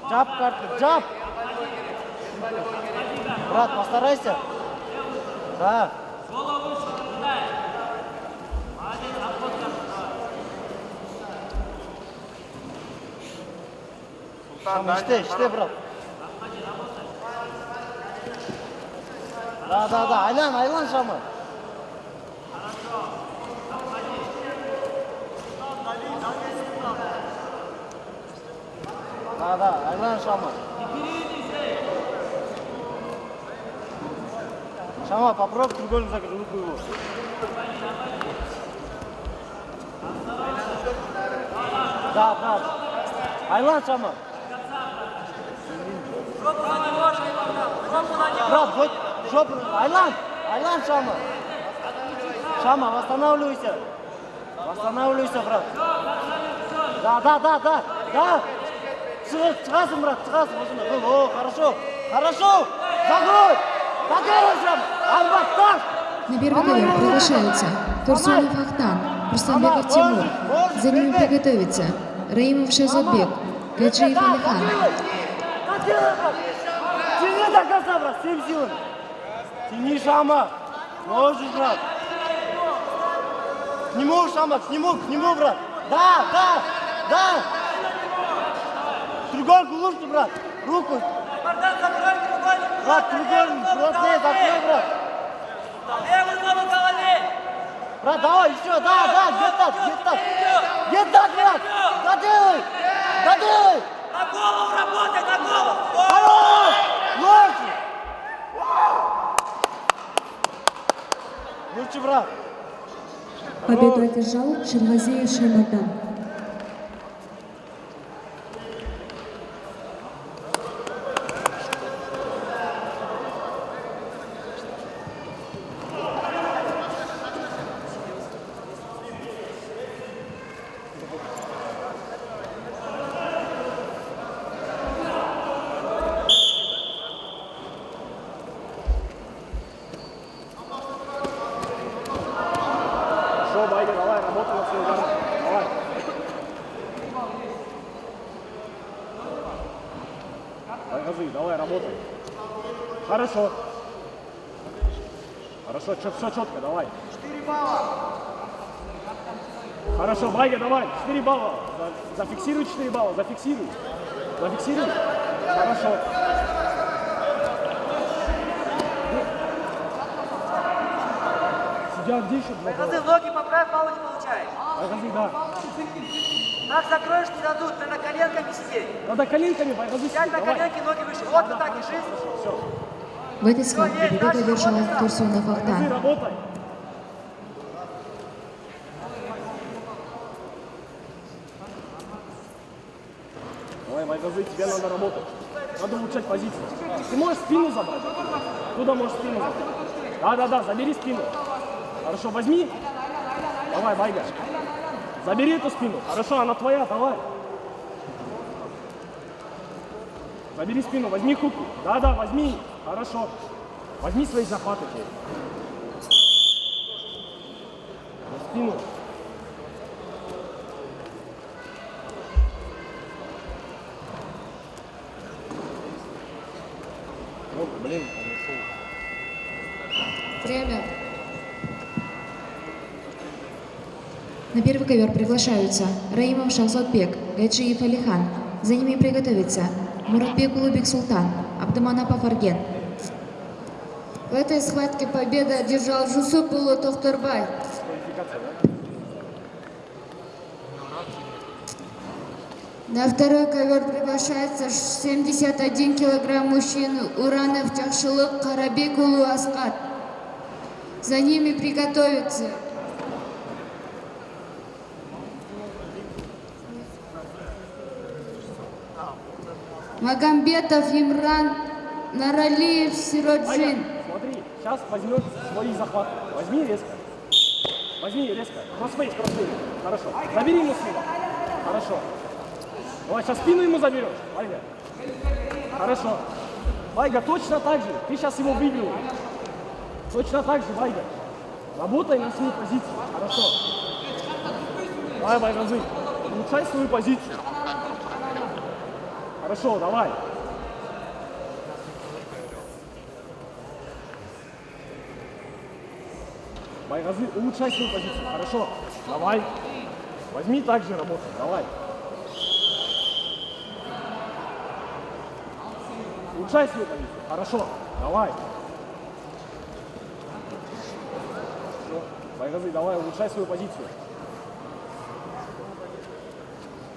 Джаб, карты, джаб. Брат, постарайся. Да. Шама, işte, брат. Да, айлан, Шама. Да, айлан, Шама. Шама, попробуй треугольник закрыть, руку его. Да. Айлан, Шама. Брат, жопу. Айлан, Шама. Шама, восстанавливайся. Восстанавливайся, брат. Да. Çıkarsın, брат, çıkarsın. О, хорошо. Загрой, Шама. Албаттар. На первый ковер приглашаются Турсунов Ахтан, Русланбеков Тимур. За ними приготовиться Раимов Шахзодбек, Гаджиев Алихан. Тяни до конца, брат, всем силами. Тяни, Шама. Можешь, брат. К нему, Шама, к нему, брат. Да. Треугольник улучши, брат. Руку. Брат, треугольник, плотнее, закрой, брат. Брат, давай, еще, да, где так, брат. Доделай. На голову работай, на голову! Хорош! Лучше, брат. Победу одержал Шервазеев Шаймардан. Байга, давай, работай на свой удар. Давай. Газы, давай, работай. Хорошо, все четко, давай. 4 балла. Хорошо, Байга, давай, 4 балла. Зафиксируй 4 балла, зафиксируй. Хорошо. Судья, где еще 2 балла? Ноги поправь, баллы не получаешь. Байгазы, да. Так закроешь, не дадут, надо коленками сидеть. Надо коленками, Байгазы, Сядь на коленки, ноги выше. Вот так, держись. Все. В этой схватке победу одержал Турсунов Байгазы, Ахтан. работай. Давай, Байгазы, тебе надо работать. Надо улучшать позицию. Ты можешь спину забрать? Куда можешь спину забрать? Да, забери спину. Хорошо, возьми. Давай, Байга. Забери эту спину. Хорошо, она твоя, давай. Забери спину, возьми куку. Да, возьми. Хорошо. Возьми свои захваты. Спину. Вот, блин, хорошо. Время. На первый ковер приглашаются Раимов Шахзодбек, Гаджиев Алихан. За ними приготовиться Муратбек Улубек Султан, Абдыманапов Арген. В этой схватке победу одержал Жусупулу Тохтурбай. На второй ковер приглашается 71 килограмм мужчин Уранов Тяхшылык Карабек Улу Аскат. За ними приготовиться Магомбетов Имран, Наралиев Сироджин. Смотри, сейчас возьмет свои захваты. Возьми резко. Кроссфейс. Хорошо. Забери ему спину. Хорошо. Давай, сейчас спину ему заберешь. Байга. Хорошо. Байга, точно так же. Ты сейчас его выигрываешь. Точно так же, Байга. Работай на свою позицию. Хорошо. Давай, Байгазы. Улучшай свою позицию. Хорошо, давай. Байгазы, улучшай свою позицию. Хорошо. Давай. Возьми также работу. Давай. Улучшай свою позицию. Хорошо. Давай. Байгазы, давай, улучшай свою позицию.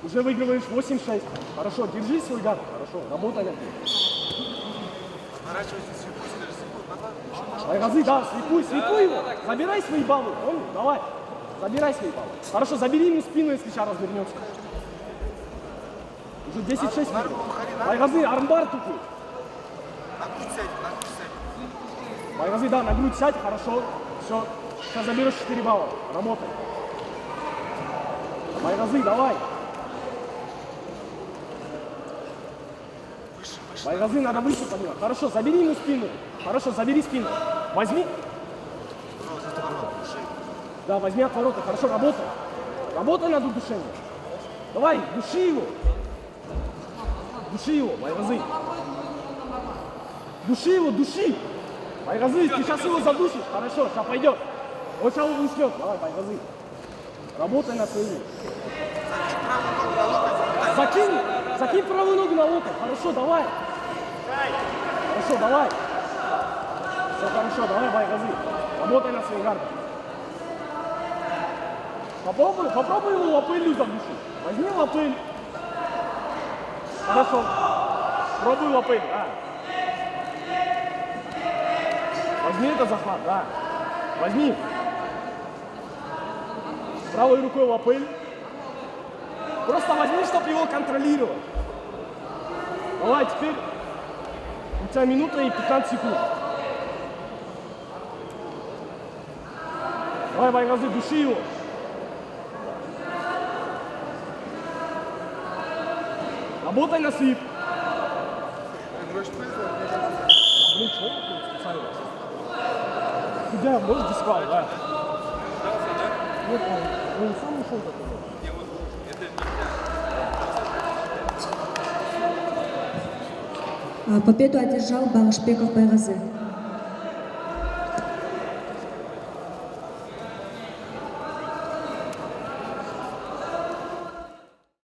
Уже выигрываешь 8-6. Хорошо, держи свой гад. Хорошо, работай над ним. Байгазы, да, слепуй его. Забирай свои баллы, понял? Давай. Забирай свои баллы. Хорошо, забери ему спину, если сейчас развернется. Уже 10-6 минут. Байгазы, армбар тупый. Байгазы, да, на грудь сядь, хорошо. Все. Сейчас заберешь 4 балла. Работай. Байгазы, давай. Байгазы, надо выше поднимать. Хорошо, забери ему спину. Хорошо, забери спину. Возьми. Да, возьми от ворота. Хорошо, работай. Работай над удушением. Давай, души его. Души его, Байгазы. Души его, души. Байгазы, ты сейчас его задушишь. Хорошо, сейчас пойдет. Вот сейчас он уснет. Давай, Байгазы. Работай над своим. Закинь правую ногу на локоть. Хорошо, давай. Хорошо, давай. Все хорошо, давай, Байгазы. Работай над своим гардом. Попробуй его лапылью задушить. Возьми лапыль. Хорошо. Пробуй лапыль, да. Возьми это захват, да. Возьми. Правой рукой лапыль. Просто возьми, чтобы его контролировать. Давай, теперь у тебя минута и 15 секунд. Давай, Байгазы, души его. Работай на слип. Блин, что это специально? Судья, может дисквал, да? Нет, он сам ушел такой. Победу одержал Балашбеков Байгазы.